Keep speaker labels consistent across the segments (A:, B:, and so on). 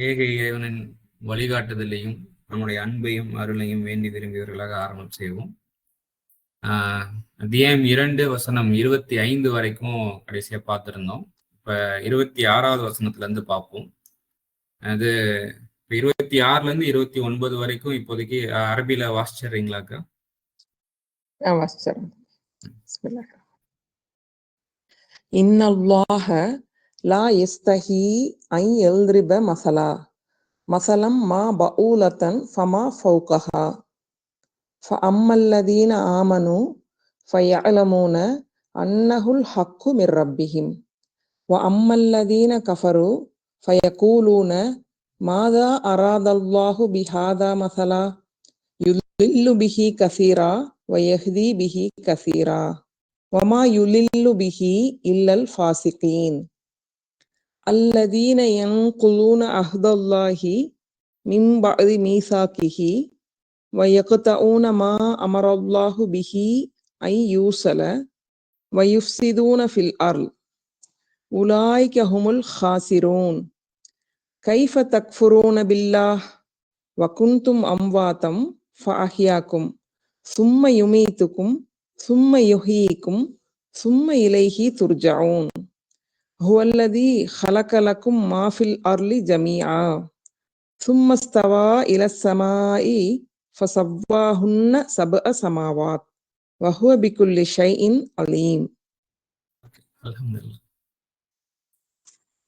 A: ஏக இறைவனின் வழிகாட்டுதலையும் நம்முடைய அன்பையும் அருளையும் வேண்டி விரும்பியவர்களாக ஆரம்பம் செய்வோம். அத்தியாயம் 2 வசனம் 25 வரைக்கும் கடைசியா பார்த்திருந்தோம். இப்ப 26வது வசனத்துல இருந்து பார்ப்போம். அது 26ல இருந்து 29 வரைக்கும் இப்போதைக்கு அரபில வாசிச்சிடுறீங்களாக்கா?
B: இன்னல்லாஹ லா யஸ்தஹி அன் யல்ரிப மஸலம் மா பஊலத்தன் ஃபமா ஃபௌகஹா ஃபஅம்மல்லதீன ஆமனு ஃபயஅலமூன அன்னஹுல் ஹக்கு மிர் ரப்பிஹிம் வஅம்மல்லதீன கஃபரு ஃபயகூலூன மாதா அராதல்லாஹு பிஹாதா மஸலா யுலில்லு பிஹி கஸீரா வயஹ்தி பிஹி கஸீரா வமா யுலில்லு பிஹி இல்லல் ஃபாசிகீன் அல்லதீன யன்குலூன அஹ்தல்லாஹி மின் பஅதி மீசாகிஹி வயக்தஊன மா அமரல்லாஹு பிஹி ஐ யூஸல வயுஃப்ஸிதூன ஃபில் அர்ல் உலாயிக ஹுமுல் ஹாசிரூன் கைஃப தக்ஃபுரூன பில்லாஹ் வகுந்தும் அம்வாதம் ஃபஅஹ்யாக்கும் சும்ம யுமீத்துக்கும் சும்ம யுஹ்யீக்கும் சும்ம இலைஹி துர்ஜஊன் ஹுவல்லதீ ஹலக லக்கும் மா ஃபில் அர்லி ஜமீஆ சும்ம ஸ்தவா இலஸ் ஸமாஇ ஃபஸவ்வாஹுன்ன சப்அ ஸமாவாத் வஹுவ பிகுல்லி ஷைஇன் அலீம்.
A: அல்ஹம்துலில்லாஹ்.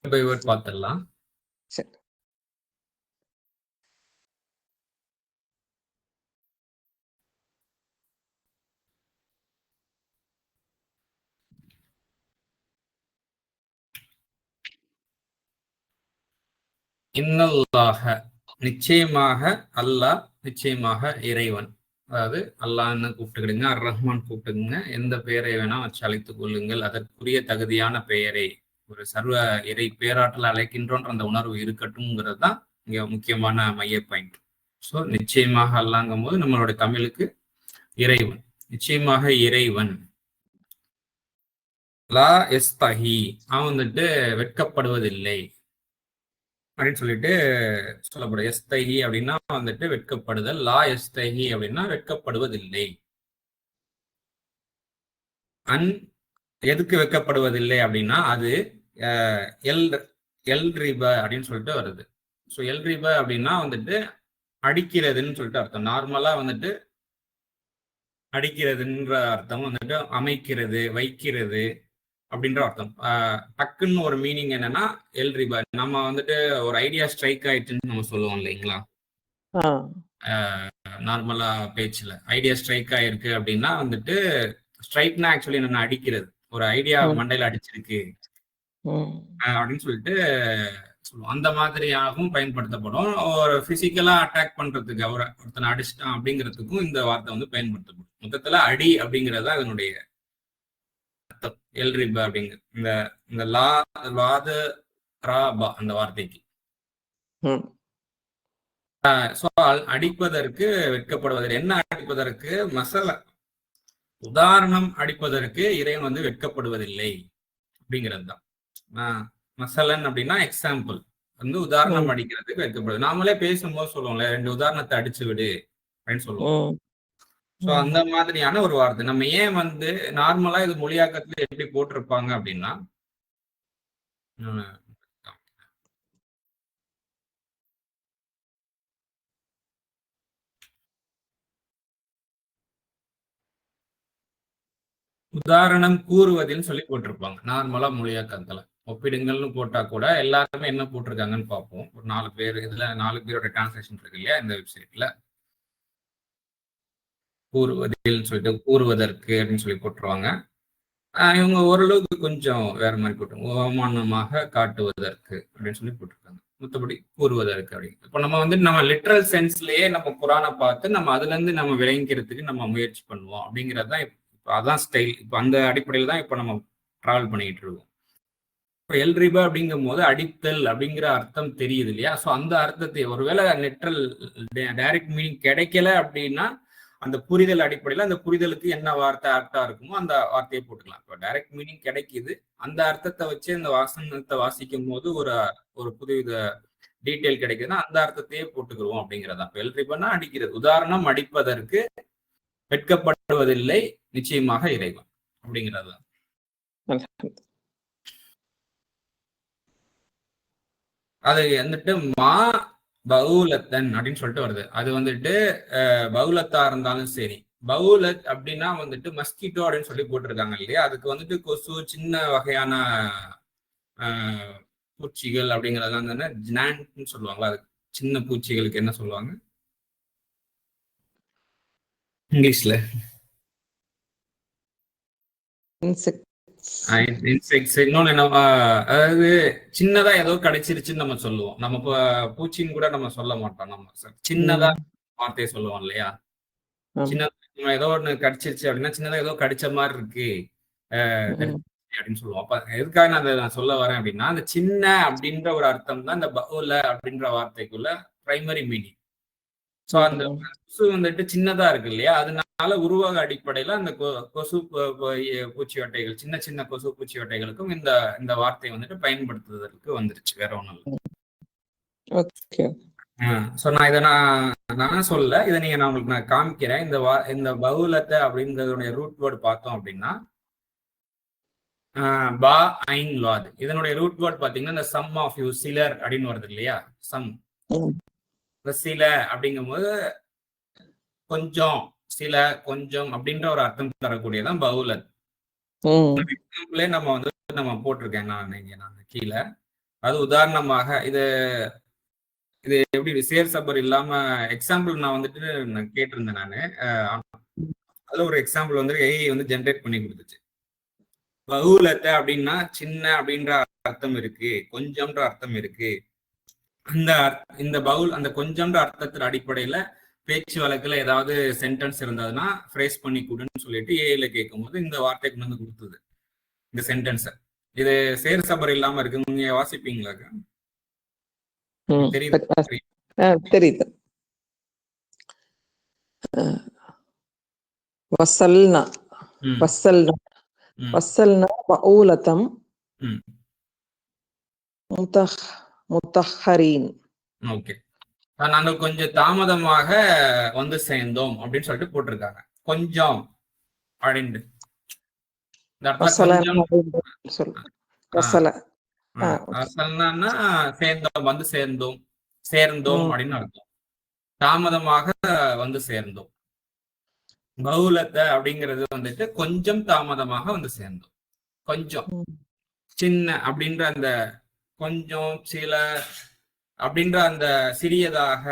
A: பை வேர்ட் பார்த்திடலாம். இன்னல்லாஹ நிச்சயமாக அல்லாஹ், நிச்சயமாக இறைவன். அதாவது அல்லாஹ்னு கூப்பிட்டுக்கிடுங்க, அர் ரஹ்மான் கூப்பிட்டுக்குங்க, எந்த பெயரை வேணா வச்சு அழைத்துக் கொள்ளுங்கள், அதற்குரிய தகுதியான பெயரை ஒரு சர்வ இறை பேராற்றல் அழைக்கின்றோன்ற அந்த உணர்வு இருக்கட்டும்ங்கிறது தான் இங்க முக்கியமான மைய பாயிண்ட். ஸோ நிச்சயமாக அல்லாங்கும் போது நம்மளுடைய தமிழுக்கு இறைவன், நிச்சயமாக இறைவன். லா எஸ்தஹி, அவன் வந்துட்டு வெட்கப்படுவதில்லை அப்படின்னு சொல்லிட்டு சொல்லப்படும். எஸ்தஹி அப்படின்னா வந்துட்டு வெட்கப்படுதல், லா எஸ்தஹி அப்படின்னா வெட்கப்படுவதில்லை. எதுக்கு வெட்கப்படுவதில்லை அப்படின்னா அது எல்ரிப அப்படின்னு சொல்லிட்டு வருது. ஸோ எல்ரிப அப்படின்னா வந்துட்டு அடிக்கிறதுன்னு சொல்லிட்டு அர்த்தம். நார்மலா வந்துட்டு அடிக்கிறதுன்ற அர்த்தம் வந்துட்டு அமைக்கிறது, வைக்கிறது அப்படின்ற அர்த்தம். டக்குன்னு ஒரு மீனிங் என்னன்னா எல்ரிப, நம்ம வந்துட்டு ஒரு ஐடியா ஸ்ட்ரைக் ஆயிடுச்சுன்னு நம்ம சொல்லுவோம் இல்லைங்களா? நார்மலா பேச்சுல ஐடியா ஸ்ட்ரைக் ஆயிருக்கு அப்படின்னா வந்துட்டு ஸ்ட்ரைக்னா ஆக்சுவலி என்ன, அடிக்கிறது. ஒரு ஐடியா மண்டையில அடிச்சிருக்கு அப்படின்னு சொல்லிட்டு சொல்லுவோம். அந்த மாதிரியாகவும் பயன்படுத்தப்படும். ஒரு பிசிக்கலா அட்டாக் பண்றதுக்கு, ஒருத்தனை அடிச்சிட்டான் அப்படிங்கிறதுக்கும் இந்த வார்த்தை வந்து பயன்படுத்தப்படும். மொத்தத்துல அடி அப்படிங்கிறது அதனுடைய அர்த்தம். எல்ரிப அப்படிங்கிற இந்த லா வாத ராபா அந்த வார்த்தைக்கு. அடிப்பதற்கு வெட்கப்படுவதற்கு, என்ன அடிப்பதற்கு, மசல உதாரணம் அடிப்பதற்கு இறைவன் வந்து வெட்கப்படுவதில்லை அப்படிங்கிறது தான். மசலன் அப்படின்னா எக்ஸாம்பிள், வந்து உதாரணம் அடிக்கிறதுக்கு வெட்கப்படுது. நாமளே பேசும்போது சொல்லுவோம்ல, 2 உதாரணத்தை அடிச்சு விடு அப்படின்னு சொல்லுவோம். ஸோ அந்த மாதிரியான ஒரு வார்த்தை. நம்ம ஏன் வந்து நார்மலா இது மொழியாக்கத்துல எப்படி போட்டிருப்பாங்க அப்படின்னா, உதாரணம் கூறுவதில்னு சொல்லி போட்டிருப்பாங்க நார்மலா மொழியாக்கத்துல. ஒப்பிடுங்கள்னு போட்டா கூட எல்லாருமே என்ன போட்டிருக்காங்கன்னு பார்ப்போம். ஒரு 4 பேர், இதுல 4 பேரோட டிரான்ஸ்லேஷன் இருக்கு இல்லையா இந்த வெப்சைட்ல. கூறுவதில் சொல்லிட்டு கூறுவதற்கு அப்படின்னு சொல்லி போட்டுருவாங்க. இவங்க ஓரளவுக்கு கொஞ்சம் வேற மாதிரி போட்டுருவாங்க. அவமானமாக காட்டுவதற்கு அப்படின்னு சொல்லி போட்டிருக்காங்க. மற்றபடி கூறுவதற்கு அப்படின்னு. இப்போ நம்ம வந்து நம்ம லிட்ரல் சென்ஸ்லயே நம்ம குரானை பார்த்து நம்ம அதுல இருந்து நம்ம விளங்கிக்கிறதுக்கு நம்ம முயற்சி பண்ணுவோம் அப்படிங்கிறதுதான் இப்போ அதான் ஸ்டைல். இப்போ அந்த அடிப்படையில் தான் இப்போ நம்ம டிராவல் பண்ணிட்டு இருக்கோம். இப்போ எல்ரிபா அப்படிங்கும் போது அடித்தல் அப்படிங்கிற அர்த்தம் தெரியுது இல்லையா? ஸோ அந்த அர்த்தத்தை ஒருவேளை லிட்ரல் டைரக்ட் மீனிங் கிடைக்கல அப்படின்னா அந்த புரிதல் அடிப்படையில அந்த புரிதலுக்கு என்ன வார்த்தை அர்த்தம் இருக்குமோ அந்த வார்த்தையை போட்டுக்கலாம். இப்போ டைரக்ட் மீனிங் கிடைக்குது, அந்த அர்த்தத்தை வச்சு அந்த வாசனத்தை வாசிக்கும் போது ஒரு புதுவித டீட்டெயில் கிடைக்குதுன்னா அந்த அர்த்தத்தையே போட்டுக்கிறோம் அப்படிங்கிறதா. இப்போ எல்ரிபன்னா அடிக்கிறது. உதாரணம் அடிப்பதற்கு வெட்கப்படுவதில்லை நிச்சயமாக இறைவன் அப்படிங்கிறது. அது வந்துட்டு மா பவுலத்தன் அப்படின்னு சொல்லிட்டு வருது. அது வந்துட்டு பவுலத்தா இருந்தாலும் சரி, பவுலத் அப்படின்னா வந்துட்டு மஸ்கிட்டோ அப்படின்னு சொல்லி போட்டிருக்காங்க இல்லையா, அதுக்கு வந்துட்டு கொசு, சின்ன வகையான பூச்சிகள் அப்படிங்கறதுலாம் தானே ஜினான்னு சொல்லுவாங்களா. அது சின்ன பூச்சிகளுக்கு என்ன சொல்லுவாங்க இங்கிலீஷ்ல? இன்னொன்னு என்ன, அதாவது சின்னதா ஏதோ கிடைச்சிருச்சுன்னு நம்ம சொல்லுவோம். நம்ம பூச்சின்னு கூட நம்ம சொல்ல மாட்டோம். நம்ம சின்னதா வார்த்தையை சொல்லுவோம் இல்லையா. சின்னதா ஏதோ ஒண்ணு கடிச்சிருச்சு அப்படின்னா சின்னதா ஏதோ கடிச்ச மாதிரி இருக்கு அப்படின்னு சொல்லுவோம். அப்ப எதுக்காக நான் சொல்ல வரேன் அப்படின்னா, அந்த சின்ன அப்படின்ற ஒரு அர்த்தம் தான் இந்த பவுல அப்படின்ற வார்த்தைக்குள்ள பிரைமரி மீனிங். சோ அந்த கொசு வந்துட்டு சின்னதா இருக்கு இல்லையா, அதனால உருவக அடிப்படையில அந்த கொசு பூச்சி வட்டைகள், சின்ன சின்ன கொசு பூச்சி வட்டைகளுக்கும் இந்த வார்த்தை வந்துட்டு பயன்படுத்துவதற்கு வந்துருச்சு, வேற ஒண்ணும் இல்லை. சோ நான் இதை நான் சொல்ல, இதை நீங்க நான் உங்களுக்கு நான் காமிக்கிறேன். இந்த பவுலத்தை அப்படின்றதுடைய ரூட் வேர்டு பார்த்தோம் அப்படின்னா பா ஐன் லாத். இதனுடைய ரூட் வேர்ட் பாத்தீங்கன்னா இந்த சம் ஆஃப் யூ, சிலர் அப்படின்னு வருது இல்லையா. சம், சில அப்படிங்கும்போது கொஞ்சம், சில, கொஞ்சம் அப்படின்ற ஒரு அர்த்தம் தரக்கூடியதான் பவுலத். நம்ம போட்டிருக்கேன் நான் கீழே. அது உதாரணமாக இது எப்படி சேர் சபர் இல்லாம எக்ஸாம்பிள் நான் வந்துட்டு கேட்டிருந்தேன் நானு. அதுல ஒரு எக்ஸாம்பிள் வந்து ஏஐ வந்து ஜென்ரேட் பண்ணி கொடுத்துச்சு. பகுலத்தை அப்படின்னா சின்ன அப்படின்ற அர்த்தம் இருக்கு, கொஞ்சம்ன்ற அர்த்தம் இருக்கு. இந்த பவுல் அந்த கொஞ்சம்ன்ற அர்த்தத்தின் அடிப்படையில பேச்சு வழக்குல ஏதாவது சென்டென்ஸ் இருந்ததுன்னா ஃப்ரேஸ் பண்ணி கொடுன்னு சொல்லிட்டு ஏஐல கேட்கும் போது இந்த வார்த்தை கொண்டு வந்து கொடுத்தது, இந்த சென்டென்ஸ. இது சேர் சபர் இல்லாம இருக்கு, நீங்க வாசிப்பீங்களா?
B: தெரியுது. வசல்னா வசல்னா வசல்னா பவுலதம் முத்தஹரீன்.
A: ஓகே, நாங்கள் கொஞ்சம் தாமதமாக வந்து சேர்ந்தோம் அப்படின்னு சொல்லிட்டு போட்டிருக்காங்க. கொஞ்சம் அப்படின்னு சேர்ந்தோம், வந்து சேர்ந்தோம் அப்படின்னு அர்த்தம். தாமதமாக வந்து சேர்ந்தோம். பவுலத்தை அப்படிங்கிறது வந்துட்டு கொஞ்சம் தாமதமாக வந்து சேர்ந்தோம். கொஞ்சம், சின்ன அப்படின்ற அந்த கொஞ்சம், சில அப்படின்ற அந்த சிறியதாக,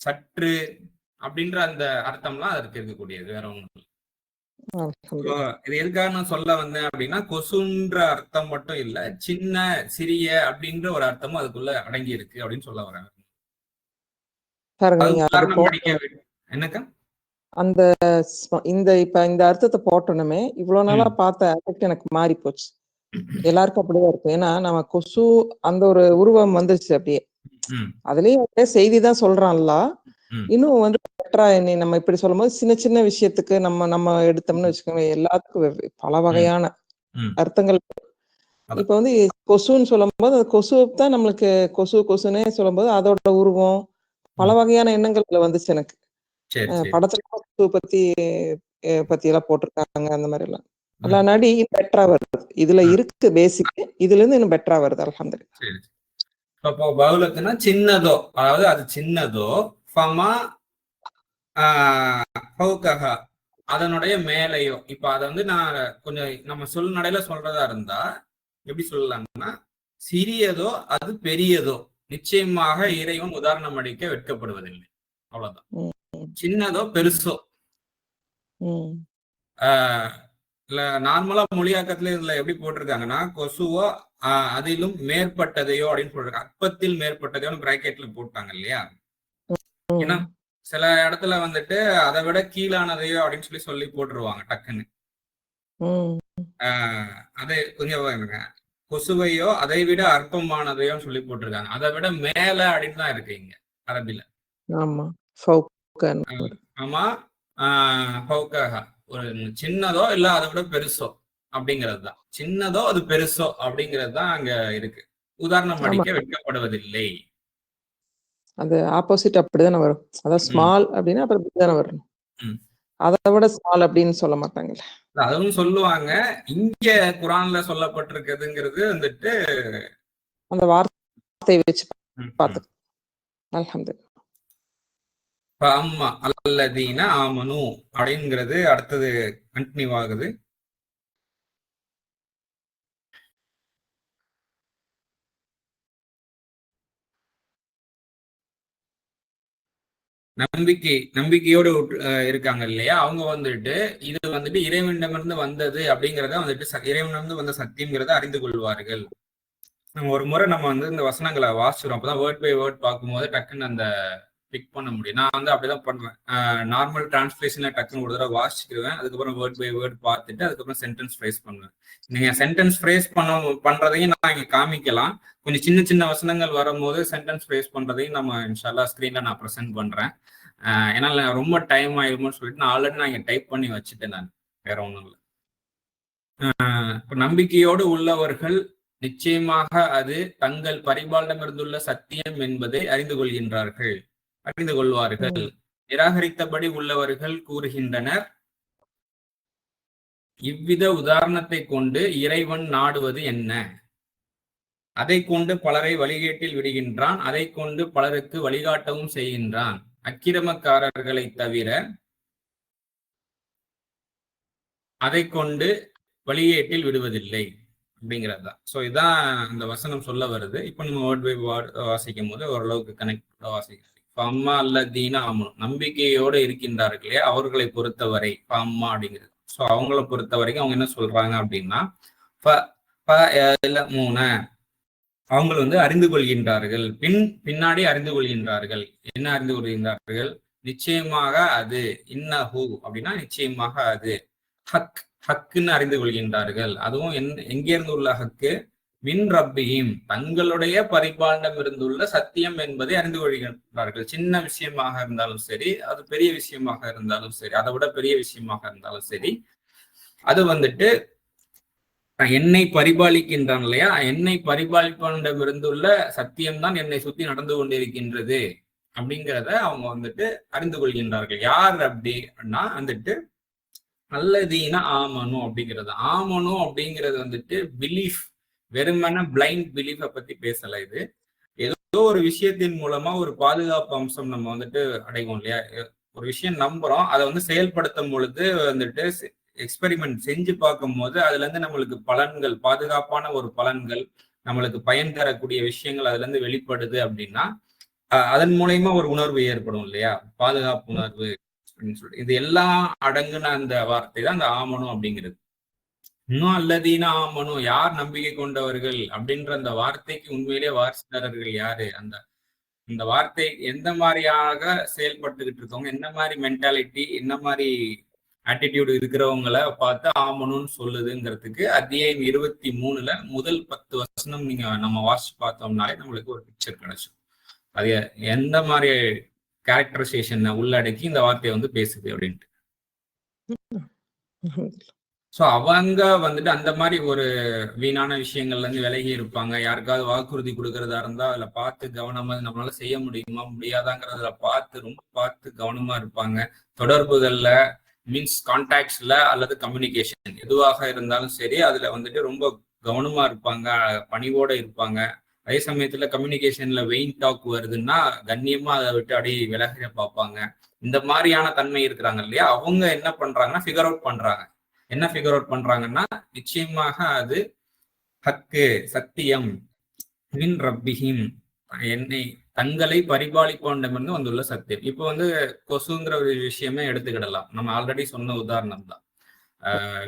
A: சற்று அப்படின்ற அந்த அர்த்தம்லாம் அதற்கு இருக்கக்கூடியது, வேற ஒண்ணும். இது எதுக்காக நான் சொல்ல வந்தேன் அப்படின்னா, கொசுன்ற அர்த்தம் மட்டும் இல்ல, சின்ன, சிறிய அப்படின்ற ஒரு அர்த்தமும் அதுக்குள்ள அடங்கி இருக்கு அப்படின்னு சொல்ல வரேன். என்னக்கா
B: அந்த இப்ப இந்த அர்த்தத்தை போட்டோனுமே இவ்வளவு நாளா பார்த்த எனக்கு மாறி போச்சு. எல்லாருக்கும் அப்படியே இருக்கும். ஏன்னா நம்ம கொசு அந்த ஒரு உருவம் வந்துருச்சு அப்படியே. அதுலயும் செய்திதான் சொல்றான்ல. இன்னும் வந்து பெட்டரா நம்ம இப்படி சொல்லும் போது சின்ன சின்ன விஷயத்துக்கு நம்ம எடுத்தோம்னு வச்சுக்கோங்க, எல்லாத்துக்கும் பல வகையான அர்த்தங்கள். இப்ப வந்து கொசுன்னு சொல்லும் போது அது கொசு தான் நம்மளுக்கு கொசுன்னே சொல்லும் போது அதோட உருவம் பல வகையான எண்ணங்கள்ல வந்துச்சு எனக்கு. படத்துல கொசு பத்தி எல்லாம் போட்டிருக்காங்க, அந்த மாதிரி எல்லாம் நல்லா நாடி பெட்டரா வருது. இதுல இருக்கு பேசிக், இதுல இருந்து இன்னும் பெட்டரா வருது. அல்ஹம்துலில்லாஹ்.
A: இப்போ பவுலத்துனா சின்னதோ, அதாவது அது சின்னதோ, ஃபமா ஃபௌகஹா அதனுடைய மேலையோ. இப்ப அதை வந்து நான் கொஞ்சம் நம்ம நடையில சொல்றதா இருந்தா எப்படி சொல்லலாம்னா, சிறியதோ அது பெரியதோ நிச்சயமாக இறைவன் உதாரணம் அளிக்க வெட்கப்படுவதில்லை, அவ்வளவுதான். சின்னதோ பெருசோ இல்ல நார்மலா மொழியாக்கத்துல இதுல எப்படி போட்டிருக்காங்கன்னா, கொசுவோ அதிலும் மேற்பட்டதையோ அப்படின்னு போட்டிருக்காங்க. அற்பத்தில் மேற்பட்டதையோ பிராக்கெட்ல போட்டாங்க இல்லையா. ஏன்னா சில இடத்துல வந்துட்டு அதை விட கீழானதையோ அப்படின்னு சொல்லி போட்டுருவாங்க டக்குன்னு. அதை கொஞ்சம் கொசுவையோ அதை விட அற்பமானதையோ சொல்லி போட்டிருக்காங்க. அதை விட மேல அப்படின்னு தான் இருக்கு இங்க அரபில. ஆமா ஒரு சின்னதோ இல்ல அதை விட பெருசோ அப்படிங்கிறது தான். சின்னதோ அது பெருசோ அப்படிங்கிறது தான் அங்க இருக்கு. உதாரணம் அடிக்க வெட்கப்படுவதில்லை.
B: அது ஆப்போசிட் அப்படிதானே வரும். அதாவது ஸ்மால் அப்படின்னா அப்புறம் இப்படிதானே வரணும். அதை விட ஸ்மால் அப்படின்னு சொல்ல மாட்டாங்கல்ல.
A: அதுவும் சொல்லுவாங்க. இங்க குரான்ல சொல்லப்பட்டிருக்குதுங்கிறது வந்துட்டு
B: அந்த வார்த்தையை வச்சு பார்த்து. அல்ஹம்துலில்லாஹ்.
A: ஆமா அல்லதீன ஆமனு அப்படிங்கிறது அடுத்தது கண்டினியூ ஆகுது. நம்பிக்கையோடு இருக்காங்க இல்லையா, அவங்க வந்துட்டு இது வந்துட்டு இறைவனிடமிருந்து வந்தது அப்படிங்கிறத வந்துட்டு இறைவனிடமிருந்து வந்த சத்தியம்ங்கிறத அறிந்து கொள்வார்கள். ஒரு முறை நம்ம வந்து இந்த வசனங்களை வாசிச்சிடும், அப்பதான் வேர்ட் பை வேர்ட் பார்க்கும்போது டக்குன்னு அந்த பிக் பண்ண முடியும். நான் வந்து அப்படிதான் பண்றேன். நார்மல் டிரான்ஸ்லேஷன்ல டக்குன்னு ஒரு தடவை வாசிச்சுக்குவேன், அதுக்கப்புறம் வேர்ட் பை வேர்ட் பார்த்துட்டு அதுக்கப்புறம் சென்டென்ஸ் ஃப்ரேஸ் பண்ணுவேன். நீங்க சென்டென்ஸ் ஃப்ரேஸ் பண்றதையும் நான் இங்க காமிக்கலாம். கொஞ்சம் சின்ன சின்ன வசனங்கள் வரும்போது சென்டென்ஸ் ஃப்ரேஸ் பண்றதையும் நம்ம இன்ஷால்லா ஸ்கிரீன்ல நான் ப்ரெசென்ட் பண்றேன். ஏன்னா ரொம்ப டைம் ஆயிருமோன்னு சொல்லிட்டு நான் ஆல்ரெடி நான் இங்க டைப் பண்ணி வச்சுட்டேன். நான் வேற ஒன்றும் இல்லை. நம்பிக்கையோடு உள்ளவர்கள் நிச்சயமாக அது தங்கள் பரிபாலனமிருந்துள்ள சத்தியம் என்பதை அறிந்து கொள்வார்கள். நிராகரித்தபடி உள்ளவர்கள் கூறுகின்றனர், இவ்வித உதாரணத்தை கொண்டு இறைவன் நாடுவது என்ன? அதை கொண்டு பலரை வழிகேட்டில் விடுகின்றான், அதை கொண்டு பலருக்கு வழிகாட்டவும் செய்கின்றான். அக்கிரமக்காரர்களை தவிர அதை கொண்டு வழிகேட்டில் விடுவதில்லை அப்படிங்கிறதுதான். ஸோ இதான் அந்த வசனம் சொல்ல வருது. இப்போ நம்ம வேர்ட் பை வேர்ட் வாசிக்கும் போது ஓரளவுக்கு கனெக்ட் வாசிக்கிறோம். அம்மா அல்லதீன ஆமனும், நம்பிக்கையோடு இருக்கின்றார்களே அவர்களை பொறுத்தவரை அம்மா அப்படிங்கிறது. ஸோ அவங்கள பொறுத்த வரைக்கும் அவங்க என்ன சொல்றாங்க அப்படின்னா, அவங்க வந்து அறிந்து கொள்கின்றார்கள், பின்னாடி அறிந்து கொள்கின்றார்கள். என்ன அறிந்து கொள்கின்றார்கள்? நிச்சயமாக அது, இன்னஹு அப்படின்னா நிச்சயமாக அது, ஹக்குன்னு அறிந்து கொள்கின்றார்கள். அதுவும் எங்கிருந்து உள்ள ஹக்கு? மின் ரப்பியும், தங்களுடைய பரிபாலனம் இருந்துள்ள சத்தியம் என்பதை அறிந்து கொள்கின்றார்கள். சின்ன விஷயமாக இருந்தாலும் சரி, அது பெரிய விஷயமாக இருந்தாலும் சரி, அதை விட பெரிய விஷயமாக இருந்தாலும் சரி, அது வந்துட்டு என்னை பரிபாலிக்கின்றான் இல்லையா, என்னை பரிபாலிப்பவனிடம் இருந்துள்ள சத்தியம்தான் என்னை சுத்தி நடந்து கொண்டிருக்கின்றது அப்படிங்கிறத அவங்க வந்துட்டு அறிந்து கொள்கின்றார்கள். யார் அப்படின்னா வந்துட்டு அல்லதீன ஆமனு அப்படிங்கிறது. ஆமனு அப்படிங்கிறது வந்துட்டு பிலீஃப், வெறுமன பிளைண்ட் பிலீஃபை பத்தி பேசல. இது ஏதோ ஒரு விஷயத்தின் மூலமா ஒரு பாதுகாப்பு அம்சம் நம்ம வந்துட்டு அடைவோம் இல்லையா. ஒரு விஷயம் நம்புறோம், அதை வந்து செயல்படுத்தும் பொழுது வந்துட்டு எக்ஸ்பெரிமெண்ட் செஞ்சு பார்க்கும் போது அதுல இருந்து நம்மளுக்கு பலன்கள், பாதுகாப்பான ஒரு பலன்கள், நம்மளுக்கு பயன் தரக்கூடிய விஷயங்கள் அதுல இருந்து வெளிப்படுது அப்படின்னா அதன் மூலயமா ஒரு உணர்வு ஏற்படும் இல்லையா, பாதுகாப்பு உணர்வு அப்படின்னு சொல்லிட்டு. இது எல்லாம் அடங்குன அந்த வார்த்தை தான் அந்த ஆமனும் அப்படிங்கிறது. இன்னும் அல்லதீன ஆமனும், யார் நம்பிக்கை கொண்டவர்கள் அப்படின்ற அந்த வார்த்தைக்கு உண்மையிலே வாரிசுதாரர்கள் யாரு? அந்த வார்த்தை எந்த மாதிரியாக செயல்பட்டுக்கிட்டு இருக்கவங்க, என்ன மாதிரி மென்டாலிட்டி, என்ன மாதிரி ஆட்டிடியூடு இருக்கிறவங்களை பார்த்து ஆமனுன்னு சொல்லுதுங்கிறதுக்கு அத்தியாயம் 23ல முதல் 10 வசனம் நம்ம வாசிச்சு பார்த்தோம்னாலே நம்மளுக்கு ஒரு பிக்சர் கிடைச்சிடும். அது எந்த மாதிரி கேரக்டரைசேஷன் உள்ளடக்கி இந்த வார்த்தையை வந்து பேசுது அப்படின்ட்டு. ஸோ அவங்க வந்துட்டு அந்த மாதிரி ஒரு வீணான விஷயங்கள்ல இருந்து விலகி இருப்பாங்க. யாருக்காவது வாக்குறுதி கொடுக்கறதா இருந்தா அதுல பார்த்து கவனமா, நம்மளால செய்ய முடியுமா முடியாதாங்கிறதுல ரொம்ப பார்த்து கவனமா இருப்பாங்க. தொடர்புகள்ல மீன்ஸ் கான்டாக்ட்ஸ்ல அல்லது கம்யூனிகேஷன் எதுவாக இருந்தாலும் சரி, அதுல வந்துட்டு ரொம்ப கவனமா இருப்பாங்க, பணிவோட இருப்பாங்க. அதே சமயத்துல கம்யூனிகேஷன்ல வெயின் டாக் வருதுன்னா கண்ணியமா அதை விட்டு அப்படியே விலக பார்ப்பாங்க. இந்த மாதிரியான தன்மை இருக்கிறாங்க இல்லையா, அவங்க என்ன பண்றாங்கன்னா ஃபிகர் அவுட் பண்றாங்க. என்ன ஃபிகர் அவுட் பண்றாங்கன்னா, நிச்சயமாக அது ஹக்கு, சத்தியம், மின் ரப்பிஹிம், என்னை தங்களை பரிபாலிப்போண்டமிருந்து வந்துள்ள சத்தியம். இப்போ வந்து கொசுங்கிற ஒரு விஷயமே எடுத்துக்கிடலாம். நம்ம ஆல்ரெடி சொன்ன உதாரணம் தான்.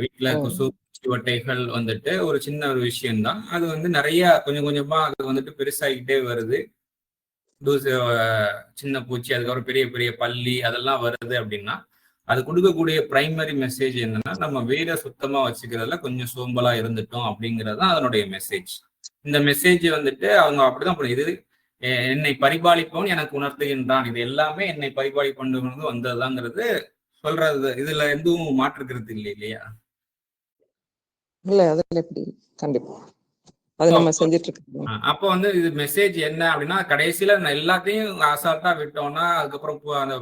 A: வீட்டுல கொசு வட்டைகள் வந்துட்டு ஒரு சின்ன ஒரு விஷயம்தான். அது வந்து நிறைய கொஞ்சம் கொஞ்சமா அது வந்துட்டு பெருசாகிட்டே வருது. சின்ன பூச்சி, அதுக்கப்புறம் பெரிய பெரிய பள்ளி அதெல்லாம் வருது அப்படின்னா அது கொடுக்கக்கூடிய பிரைமரி மெசேஜ் என்னன்னா, நம்ம வீடை சுத்தமா வச்சுக்கிறதுல கொஞ்சம் சோம்பலா இருந்துட்டோம் அப்படிங்கிறது தான் அதனுடைய மெசேஜ். இந்த மெசேஜ் வந்துட்டு அவங்க அப்படிதான் இது என்னை பரிபாலிப்பவன் எனக்கு உணர்த்துகின்றான். இது எல்லாமே என்னை பரிபாலிப்பது வந்ததுதாங்கிறது சொல்றது. இதுல எதுவும் மாற்றுக்கிறது இல்லை இல்லையா?
B: இல்ல அதுல எப்படி? கண்டிப்பா அது நம்ம செஞ்சுட்டு இருக்கோம்.
A: அப்போ வந்து இது மெசேஜ் என்ன அப்படின்னா, கடைசியில எல்லாத்தையும் அசால்ட்டா விட்டோம்னா அதுக்கப்புறம் அந்த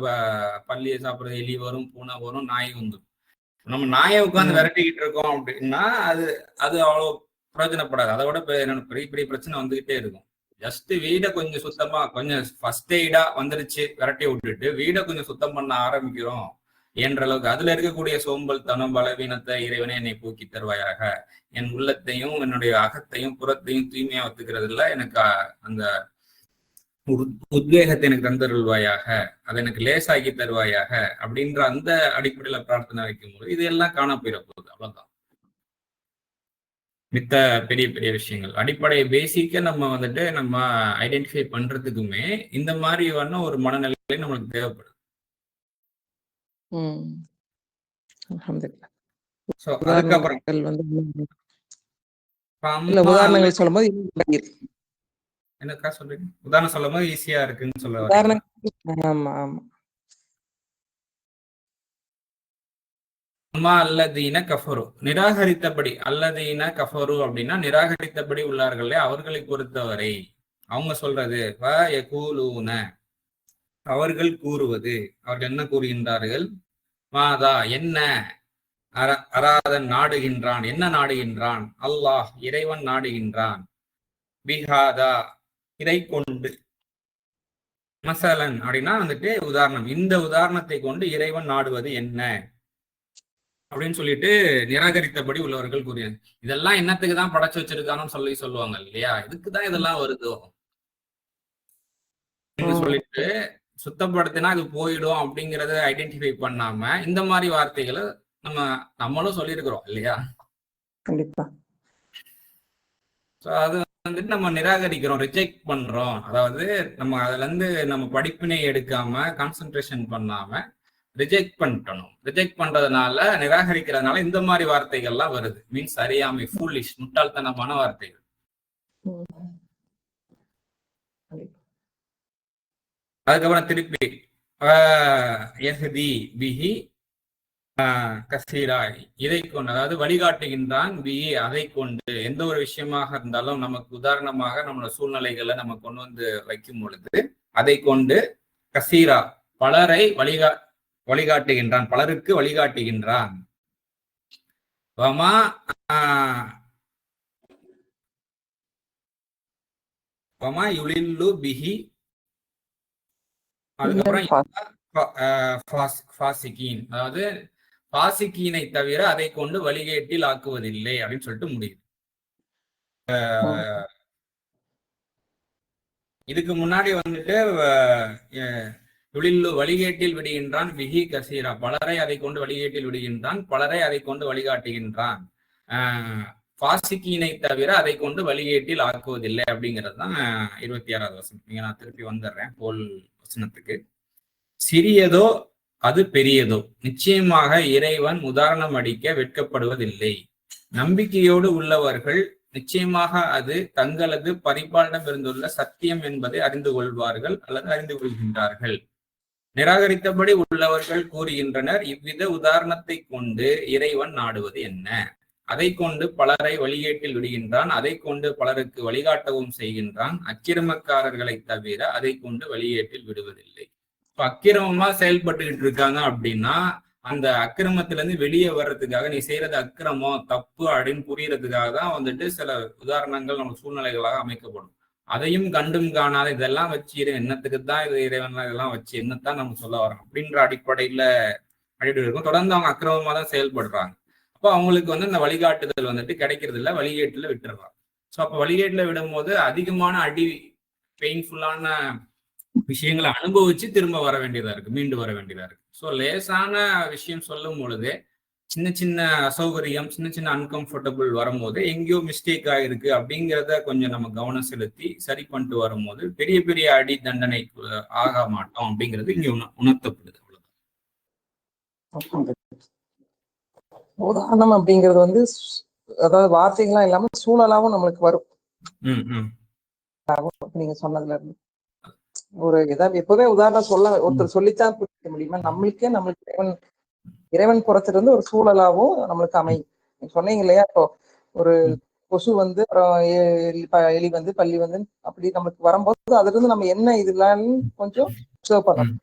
A: பள்ளியை சாப்பிடுறது எலி வரும், பூனை வரும், நாய் வந்துடும். நம்ம நாயை உட்காந்து விரட்டிக்கிட்டு இருக்கோம் அப்படின்னா அது அது அவ்வளவு பிரயோஜனப்படாது. அதை விட பெரிய பெரிய பிரச்சனை வந்துகிட்டே இருக்கும். ஜஸ்ட் வீடை கொஞ்சம் சுத்தமா கொஞ்சம் ஃபர்ஸ்ட் எய்டா வந்துருச்சு, விரட்டி விட்டுட்டு வீடை கொஞ்சம் சுத்தம் பண்ண ஆரம்பிக்கிறோம் என்ற அளவுக்கு அதுல இருக்கக்கூடிய சோம்பல் தனம் பலவீனத்தை இறைவனே என்னை போக்கி தருவாயாக, என் உள்ளத்தையும் என்னுடைய அகத்தையும் புறத்தையும் தூய்மையா ஒத்துக்கிறதுல எனக்கு அந்த உத்வேகத்தை எனக்கு தந்தருள்வாயாக, அதை எனக்கு லேசாக்கி தருவாயாக அப்படின்ற அந்த அடிப்படையில பிரார்த்தனை வைக்கும்போது இது எல்லாம் காண போயிட போகுது. அவ்வளவுதான். மித்த பெரிய பெரிய விஷயங்கள் அடிப்படை பேசிக்க நம்ம வந்துட்டு நம்ம ஐடென்டிஃபை பண்றதுக்குமே இந்த மாதிரி ஒரு மனநிலை நம்மளுக்கு தேவைப்படுது. அதுக்கப்புறம்
B: உதாரணங்கள் சொல்லும் போது
A: என்னக்கா சொல்றீங்க? உதாரணம் சொல்லும் போது ஈஸியா இருக்குன்னு சொல்ல. அல்லதீன கஃபரு, நிராகரித்தபடி. அல்லதீன கஃபரு அப்படின்னா நிராகரித்தபடி உள்ளார்களே அவர்களை பொறுத்தவரை அவங்க சொல்றது அவர்கள் கூறுவது, அவர்கள் என்ன கூறுகின்றார்கள்? மாதா என்ன அராதன் நாடுகின்றான், என்ன நாடுகின்றான்? அல்லாஹ் இறைவன் நாடுகின்றான். பிஹாதா இதை கொண்டு, மசலன் அப்படின்னா வந்துட்டு உதாரணம், இந்த உதாரணத்தை கொண்டு இறைவன் நாடுவது என்ன அப்படின்னு சொல்லிட்டு நிராகரித்தபடி உள்ளவர்கள் கூறியது. இதெல்லாம் என்னத்துக்கு தான் படைச்சு வச்சிருக்கான்னு சொல்லுவாங்க இல்லையா? இதுக்குதான் இதெல்லாம் வருதோ சொல்லிட்டு சுத்தப்படுத்தினா அது போயிடும் அப்படிங்கறத ஐடென்டிஃபை பண்ணாம இந்த மாதிரி வார்த்தைகளை நம்மளும் சொல்லியிருக்கிறோம் இல்லையா?
B: கண்டிப்பா.
A: அது வந்துட்டு நம்ம நிராகரிக்கிறோம், ரிஜெக்ட் பண்றோம். அதாவது நம்ம அதுல இருந்து நம்ம படிப்பினை எடுக்காம கான்சென்ட்ரேஷன் பண்ணாம ரிஜெக்ட் பண்ணிட்டணும். ரிஜெக்ட் பண்றதுனால, நிராகரிக்கிறதுனால இந்த மாதிரி வார்த்தைகள்லாம் வருது. மீன்ஸ் அறியாமை, ஃபூலிஷ், முட்டாள்தனமான வார்த்தைகள். அதுக்கப்புறம் திருப்பி பிஹி கசீரா, இதை கொண்டு, அதாவது வழிகாட்டுகின்றான் பிஹி அதை கொண்டு. எந்த ஒரு விஷயமாக இருந்தாலும் நமக்கு உதாரணமாக நம்மளோட சூழ்நிலைகளை நம்ம கொண்டு வந்து வைக்கும் பொழுது அதை கொண்டு கசீரா பலரை வழிகாட்டுகின்றான், பலருக்கு வழிகாட்டுகின்றான். அதுக்கப்புறம் அதாவது பாசிக்கீனை தவிர அதை கொண்டு வழிகேட்டில் ஆக்குவதில்லை அப்படின்னு சொல்லிட்டு முடியுது. இதுக்கு முன்னாடி வந்துட்டு வழிகேட்டில் விடுகின்றான் பிஹி கசீரா, பலரை அதை கொண்டு வழிகேட்டில் விடுகின்றான், பலரை அதை கொண்டு வழிகாட்டுகின்றான். பாசிக்கீனை தவிர அதை கொண்டு வழிகேட்டில் ஆக்குவதில்லை அப்படிங்கிறது தான் 26வது வசனம். நீங்க நான் திருப்பி வந்துடுறேன் போல் வசனத்துக்கு. சிறியதோ அது பெரியதோ நிச்சயமாக இறைவன் உதாரணம் அடிக்க வெட்கப்படுவதில்லை. நம்பிக்கையோடு உள்ளவர்கள் நிச்சயமாக அது தங்களது பரிபாலனம் இருந்துள்ள சத்தியம் என்பதை அறிந்து கொள்வார்கள் அல்லது அறிந்து கொள்கின்றார்கள். நிராகரித்தபடி உள்ளவர்கள் கூறுகின்றனர், இவ்வித உதாரணத்தை கொண்டு இறைவன் நாடுவது என்ன? அதை கொண்டு பலரை வழிகேட்டில் விடுகின்றான், அதை கொண்டு பலருக்கு வழிகாட்டவும் செய்கின்றான். அக்கிரமக்காரர்களை தவிர அதை கொண்டு வழிகேட்டில் விடுவதில்லை. இப்ப அக்கிரமமா செயல்பட்டுக்கிட்டு இருக்காங்க அப்படின்னா அந்த அக்கிரமத்துல இருந்து வெளியே வர்றதுக்காக, நீ செய்யறது அக்கிரமம் தப்பு அப்படின்னு புரியறதுக்காக தான் வந்துட்டு சில உதாரணங்கள் நம்ம சூழ்நிலைகளாக அமைக்கப்படும். அதையும் கண்டும் காணாத இதெல்லாம் வச்சு என்னத்துக்கு தான் இது இறைவன் இதெல்லாம் வச்சு என்னத்தான் நம்ம சொல்ல வரோம் அப்படின்ற அடிப்படையில இருக்கும். தொடர்ந்து அவங்க அக்கிரமமா தான் செயல்படுறாங்க. அப்போ அவங்களுக்கு இந்த வழிகாட்டுதல் வந்துட்டு கிடைக்கிறது இல்லை, வழிகேட்டுல விட்டுறாங்க. ஸோ அப்போ வழிகேட்டுல விடும் போது அதிகமான பெயின்ஃபுல்லான விஷயங்களை அனுபவிச்சு திரும்ப வர வேண்டியதா இருக்கு, மீண்டு வர வேண்டியதா இருக்கு. ஸோ லேசான விஷயம் சொல்லும் பொழுது சின்ன சின்ன அசௌகரியம், சின்ன சின்ன அன்கம்ஃபர்டபுள் வரும்போது எங்கேயோ மிஸ்டேக் ஆயிருக்கு அப்படிங்கிறத கொஞ்சம் நம்ம கவனம் செலுத்தி சரி பண்ணிட்டு வரும்போது பெரிய பெரிய அடி தண்டனை ஆக மாட்டோம் அப்படிங்கிறது இங்க உணர்த்தப்படுது.
B: உதாரணம் அப்படிங்கிறது அதாவது வார்த்தைகள்லாம் இல்லாம சூழலாவும் நம்மளுக்கு வரும். நீங்க சொன்னதுல இருந்து ஒரு ஏதாவது எப்பவுமே உதாரணம் சொல்ல ஒருத்தர் சொல்லித்தான் புரிஞ்சுக்க முடியுமா? நம்மளுக்கு இறைவன் புறத்திலிருந்து ஒரு சூழலாவும் நம்மளுக்கு அமையும். நீங்க சொன்னீங்க இல்லையா? இப்போ ஒரு கொசு வந்து அப்புறம் எலி வந்து பள்ளி வந்து அப்படி நமக்கு வரும்போது அதுல இருந்து நம்ம என்ன இதுலான்னு கொஞ்சம் அப்சர்வ் பண்ணணும்.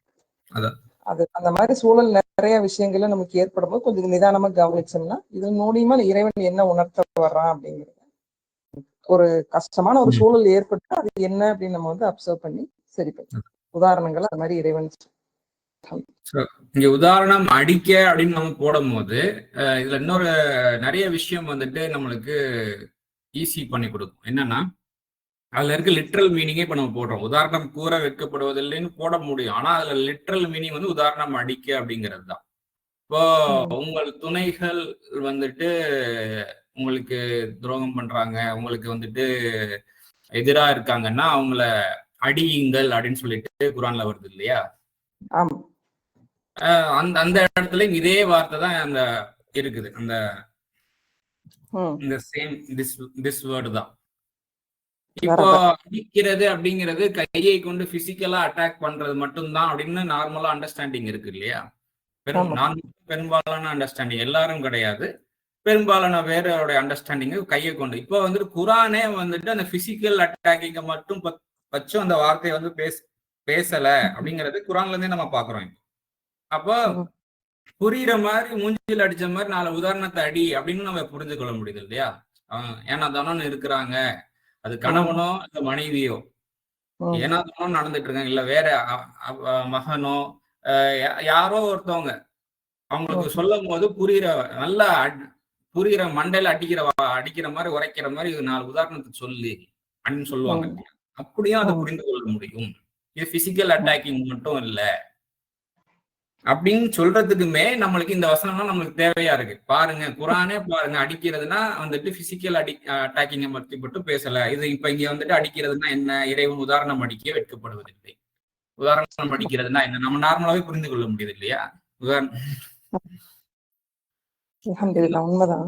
B: அது அந்த மாதிரி சூழல் நிறைய விஷயங்கள்ல நமக்கு ஏற்படும் போது கொஞ்சம் நிதானமா கவனிச்சோம்னா இது மூலியமா இறைவன் என்ன உணர்த்த வர்றான் அப்படிங்கிறது ஒரு கஷ்டமான ஒரு சூழல் ஏற்பட்டு அது என்ன அப்படின்னு நம்ம வந்து அப்சர்வ் பண்ணி சரி பண்ணி உதாரணங்கள் அது மாதிரி இறைவன்
A: இங்க உதாரணம் அடிக்க அப்படின்னு நம்ம போடும் போது இதுல இன்னொரு நிறைய விஷயம் வந்துட்டு நம்மளுக்கு ஈஸி பண்ணி கொடுக்கும். என்னன்னா அதுல இருக்க லிட்ரல் மீனிங்கே இப்ப நம்ம போடுறோம். உதாரணம் கூற வைக்கப்படுவதில்லைன்னு போட முடியும். ஆனா அதுல லிட்ரல் மீனிங் வந்து உதாரணம் அடிக்க அப்படிங்கிறது தான். இப்போ உங்கள் துணைகள் வந்துட்டு உங்களுக்கு துரோகம் பண்றாங்க, உங்களுக்கு வந்துட்டு எதிரா இருக்காங்கன்னா அவங்கள அடியுங்கள் அப்படின்னு சொல்லிட்டு குரான்ல வருது இல்லையா? அந்த அந்த இடத்துல இதே வார்த்தை தான் அந்த இருக்குது. அந்த இந்த சேம் திஸ் வேர்டு தான். இப்போ அடிக்கிறது அப்படிங்கிறது கையை கொண்டு பிசிக்கலா அட்டாக் பண்றது மட்டும்தான் அப்படின்னு நார்மலா அண்டர்ஸ்டாண்டிங் இருக்கு இல்லையா? பெரும்பாலான அண்டர்ஸ்டாண்டிங், எல்லாரும் கிடையாது, பெரும்பாலான பேரோட அண்டர்ஸ்டாண்டிங் கையை கொண்டு. இப்போ வந்துட்டு குரானே வந்துட்டு அந்த பிசிக்கல் அட்டாக்கிங்க மட்டும் வச்சும் அந்த வார்த்தையை வந்து பேசல அப்படிங்கிறது குரான்ல இருந்தே நம்ம பாக்குறோம். அப்போ புரியுற மாதிரி மூஞ்சில் அடிச்ச மாதிரி 4 உதாரணத்தை அடி அப்படின்னு நம்ம புரிஞ்சு கொள்ள முடியுது இல்லையா? ஏன்னா தானே இருக்கிறாங்க, அது கணவனோ இல்ல மனைவியோ ஏன்னா தானோ நடந்துட்டு இருக்காங்க, இல்ல வேற மகனோ யாரோ ஒருத்தவங்க அவங்களுக்கு சொல்லும் போது நல்லா புரியுற மண்டையில அடிக்கிற மாதிரி உரைக்கிற மாதிரி 4 உதாரணத்தை சொல்லி அப்படின்னு சொல்லுவாங்க. அப்படியும் அதை புரிந்து கொள்ள முடியும். இது பிசிக்கல் அட்டாக்கிங் மட்டும் இல்ல அப்படின்னு சொல்றதுக்குமே நம்மளுக்கு இந்த வசனம்லாம் நம்மளுக்கு தேவையா இருக்கு. பாருங்க, குரானே பாருங்க, அடிக்கிறதுனா வந்துட்டு பிசிக்கல் அட்டாக்கிங்கை மட்டும் பேசல. இது இப்ப இங்க வந்துட்டு அடிக்கிறதுனா என்ன? இறைவன் உதாரணம் அடிக்க வெட்கப்படுவதில்லை. உதாரணம் அடிக்கிறதுனா என்ன? நம்ம நார்மலாவே புரிந்து கொள்ள முடியுது இல்லையா?
B: உண்மைதான்.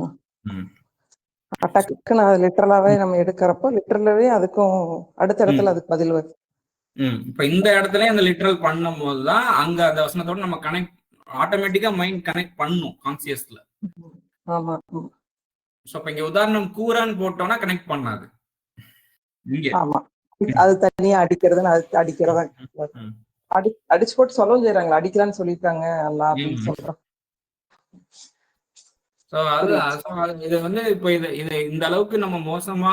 B: அட்டாக்குன்னு அது லிட்டரலாவே நம்ம எடுக்கிறப்போ லிட்டரலாவே அதுக்கும் அடுத்த இடத்துல அதுக்கு பதில் வருது.
A: இப்ப இந்த இடத்துல அந்த லிட்டரல் பண்ணும் போதுதான் அங்க அந்த வசனத்தோட நம்ம கனெக்ட் ஆட்டோமேட்டிக்கா மைண்ட் கனெக்ட் பண்ணும் கான்சியஸ்ல.
B: ஆமா.
A: சோ இப்ப இங்க உதாரணம் கூறான்னு போட்டோம்னா கனெக்ட் பண்ணாது.
B: ஆமா, அது தனியா அடிக்கிறதுன்னு அது அடிக்கிறதா அடிச்சு போட்டு சொல்லவும் செய்யறாங்களா? அடிக்கிறான்னு சொல்லிட்டாங்க அல்லா அப்படின்னு சொல்றோம்.
A: இது வந்து இப்ப இது இந்த அளவுக்கு நம்ம மோசமா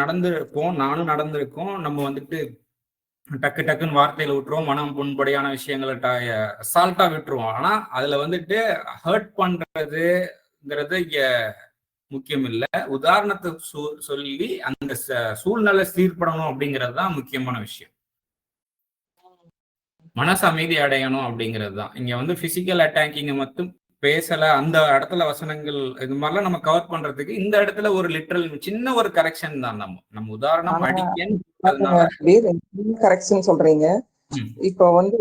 A: நடந்திருக்கோம், நானும் நடந்திருக்கோம். நம்ம வந்துட்டு டக்கு டக்குன்னு வார்த்தையில விட்டுருவோம், மனம் புண்படியான விஷயங்களை அசால்ட்டா விட்டுருவோம். ஆனா அதுல வந்துட்டு ஹர்ட் பண்றதுங்கிறது இங்க முக்கியம் இல்ல. உதாரணத்தை சொல்லி அந்த சூழ்நிலை சீர்படணும் அப்படிங்கிறது தான் முக்கியமான விஷயம். மனசு அமைதி அடையணும் அப்படிங்கிறது தான் இங்க வந்து பிசிக்கல் அட்டாக்கிங்க மட்டும் பேசல. அந்த இடத்துல வசனங்கள் இது மாதிரிலாம் நம்ம கவர் பண்றதுக்கு இந்த இடத்துல ஒரு லிட்டரல் சின்ன ஒரு கரெக்ஷன் தான். நம்ம உதாரணம்
B: கரெக்ஷன் சொல்றீங்க. இப்ப வந்து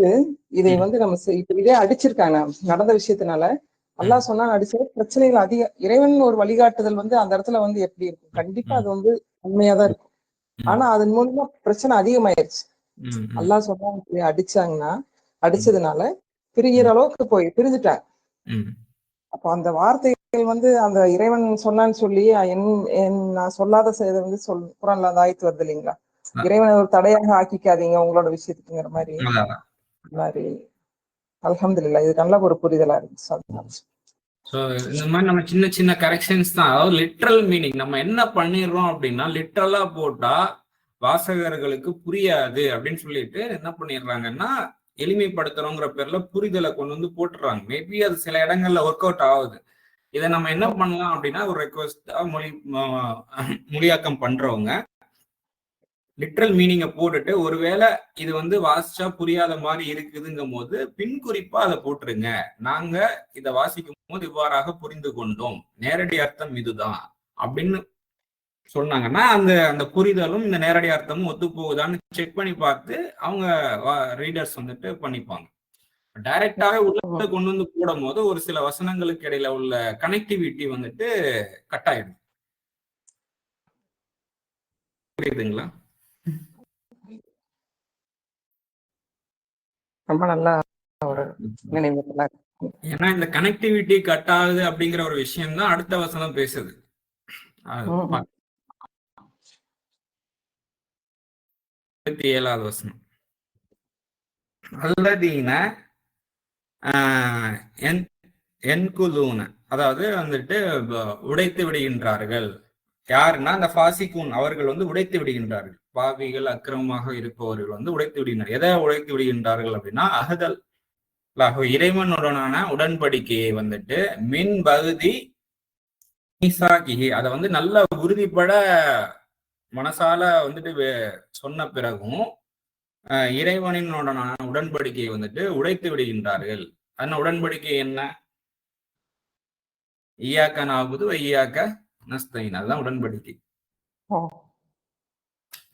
B: இதை வந்து நம்ம இதே அடிச்சிருக்காங்க நடந்த விஷயத்தினால அல்லாஹ் சொன்னா அடிச்ச பிரச்சனைகள் அதிக. இறைவன் ஒரு வழிகாட்டுதல் வந்து அந்த இடத்துல வந்து எப்படி இருக்கும்? கண்டிப்பா அது வந்து உண்மையாதான் இருக்கும். ஆனா அதன் மூலமா பிரச்சனை அதிகமாயிருச்சு. அல்லாஹ் சொன்னா அடிச்சாங்கன்னா அடிச்சதுனால பிரிகிற அளவுக்கு பிரிஞ்சுட்டாங்க. அப்போ அந்த வார்த்தைகள் வந்து அந்த இறைவன் சொன்னான்னு சொல்லி நான் சொல்லாத செய்த வந்து குரான்ல அந்த ஆயத்து வருது இல்லைங்களா? இறைவனை ஒரு தடையாக ஆக்கிக்காதீங்க உங்களோட விஷயத்துக்குங்கிற மாதிரி. அல்ஹம்துலில்லாஹ், இது நல்ல ஒரு புரிதலா இருந்துச்சு.
A: ஸோ இந்த மாதிரி நம்ம சின்ன சின்ன கரெக்ஷன்ஸ் தான். அதாவது லிட்ரல் மீனிங் நம்ம என்ன பண்ணிடுறோம் அப்படின்னா லிட்ரலா போட்டா வாசகர்களுக்கு புரியாது அப்படின்னு சொல்லிட்டு என்ன பண்ணிடுறாங்கன்னா எளிமைப்படுத்துறோங்கிற பேர்ல புரிதலை கொண்டு வந்து போட்டுறாங்க. மேபி அது சில இடங்கள்ல ஒர்க் அவுட் ஆகுது. இதை நம்ம என்ன பண்ணலாம் அப்படின்னா ஒரு ரெக்வஸ்டா மொழியாக்கம் பண்றவங்க லிட்ரல் மீனிங்கை போட்டுட்டு ஒருவேளை இது வந்து வாசிச்சா புரியாத மாதிரி இருக்குதுங்கும் போது பின் குறிப்பா அதை போட்டுருங்க. நாங்க இதை வாசிக்கும் போது இவ்வாறாக புரிந்து கொண்டோம், நேரடி அர்த்தம் இதுதான் அப்படின்னு சொன்னாங்கன்னா அந்த அந்த புரிதலும் இந்த நேரடி அர்த்தமும் ஒத்து போகுதான்னு செக் பண்ணி பார்த்து அவங்க ரீடர்ஸ் வந்துட்டு பண்ணிப்பாங்க. டைரக்டாவே உள்ள கொண்டு வந்து போடும் போது ஒரு சில வசனங்களுக்கு இடையில உள்ள கனெக்டிவிட்டி வந்துட்டு கட் ஆயிடும். புரியுதுங்களா?
B: ரொம்ப நல்லா ஒரு நினைவு.
A: ஏன்னா இந்த கனெக்டிவிட்டி கட் ஆகுது அப்படிங்கிற ஒரு விஷயம் தான் அடுத்த வசனம் பேசுது. 27வது வசனம். அல்லதீன என்குலூன, அதாவது வந்துட்டு உடைத்து விடுகின்றார்கள். யாருன்னா அந்த ஃபாசிகூன், அவர்கள் வந்து உடைத்து விடுகின்றார்கள். பாவிகள், அக்கிரமமாக இருப்பவர்கள் வந்து உடைத்து விடுகின்றனர். எதை உடைத்து விடுகின்றார்கள் அப்படின்னா, அகதல் இறைவனுடனான உடன்படிக்கையை வந்துட்டு மின் பகுதி அதை வந்து நல்ல உறுதிப்பட மனசால வந்துட்டு சொன்ன பிறகும் இறைவனுடனான உடன்படிக்கையை வந்துட்டு உடைத்து விடுகின்றார்கள். அதன உடன்படிக்கை என்ன? ஈயாக்க நாபுது வையாக்க நஸ்தைன், அதுதான் உடன்படிக்கை.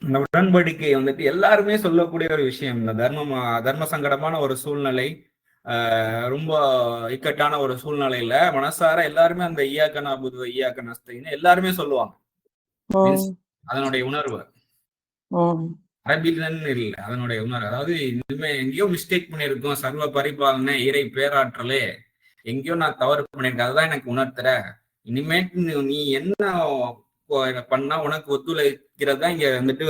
A: இந்த உடன்படிக்கை வந்துட்டு எல்லாருமே சொல்லக்கூடிய ஒரு விஷயம். இந்த தர்ம சங்கடமான ஒரு சூழ்நிலை, ரொம்ப இக்கட்டான ஒரு சூழ்நிலையில மனசார எல்லாருமே அந்த ஈயாக்க நாபுது வையாக்க நஸ்தைன்னு எல்லாருமே சொல்லுவாங்க. அதனுடைய உணர்வு அரபிலன் இல்லை, அதனுடைய உணர்வு. அதாவது இனிமே எங்கேயோ மிஸ்டேக் பண்ணியிருக்கோம், சர்வ பரிபாலனை இறை பேராற்றலே எங்கேயோ நான் தவறு பண்ணியிருக்கேன், அதுதான் எனக்கு உணர்த்துற. இனிமேட்டு நீ என்ன பண்ணா உனக்கு ஒத்துழைக்கிறதா இங்க வந்துட்டு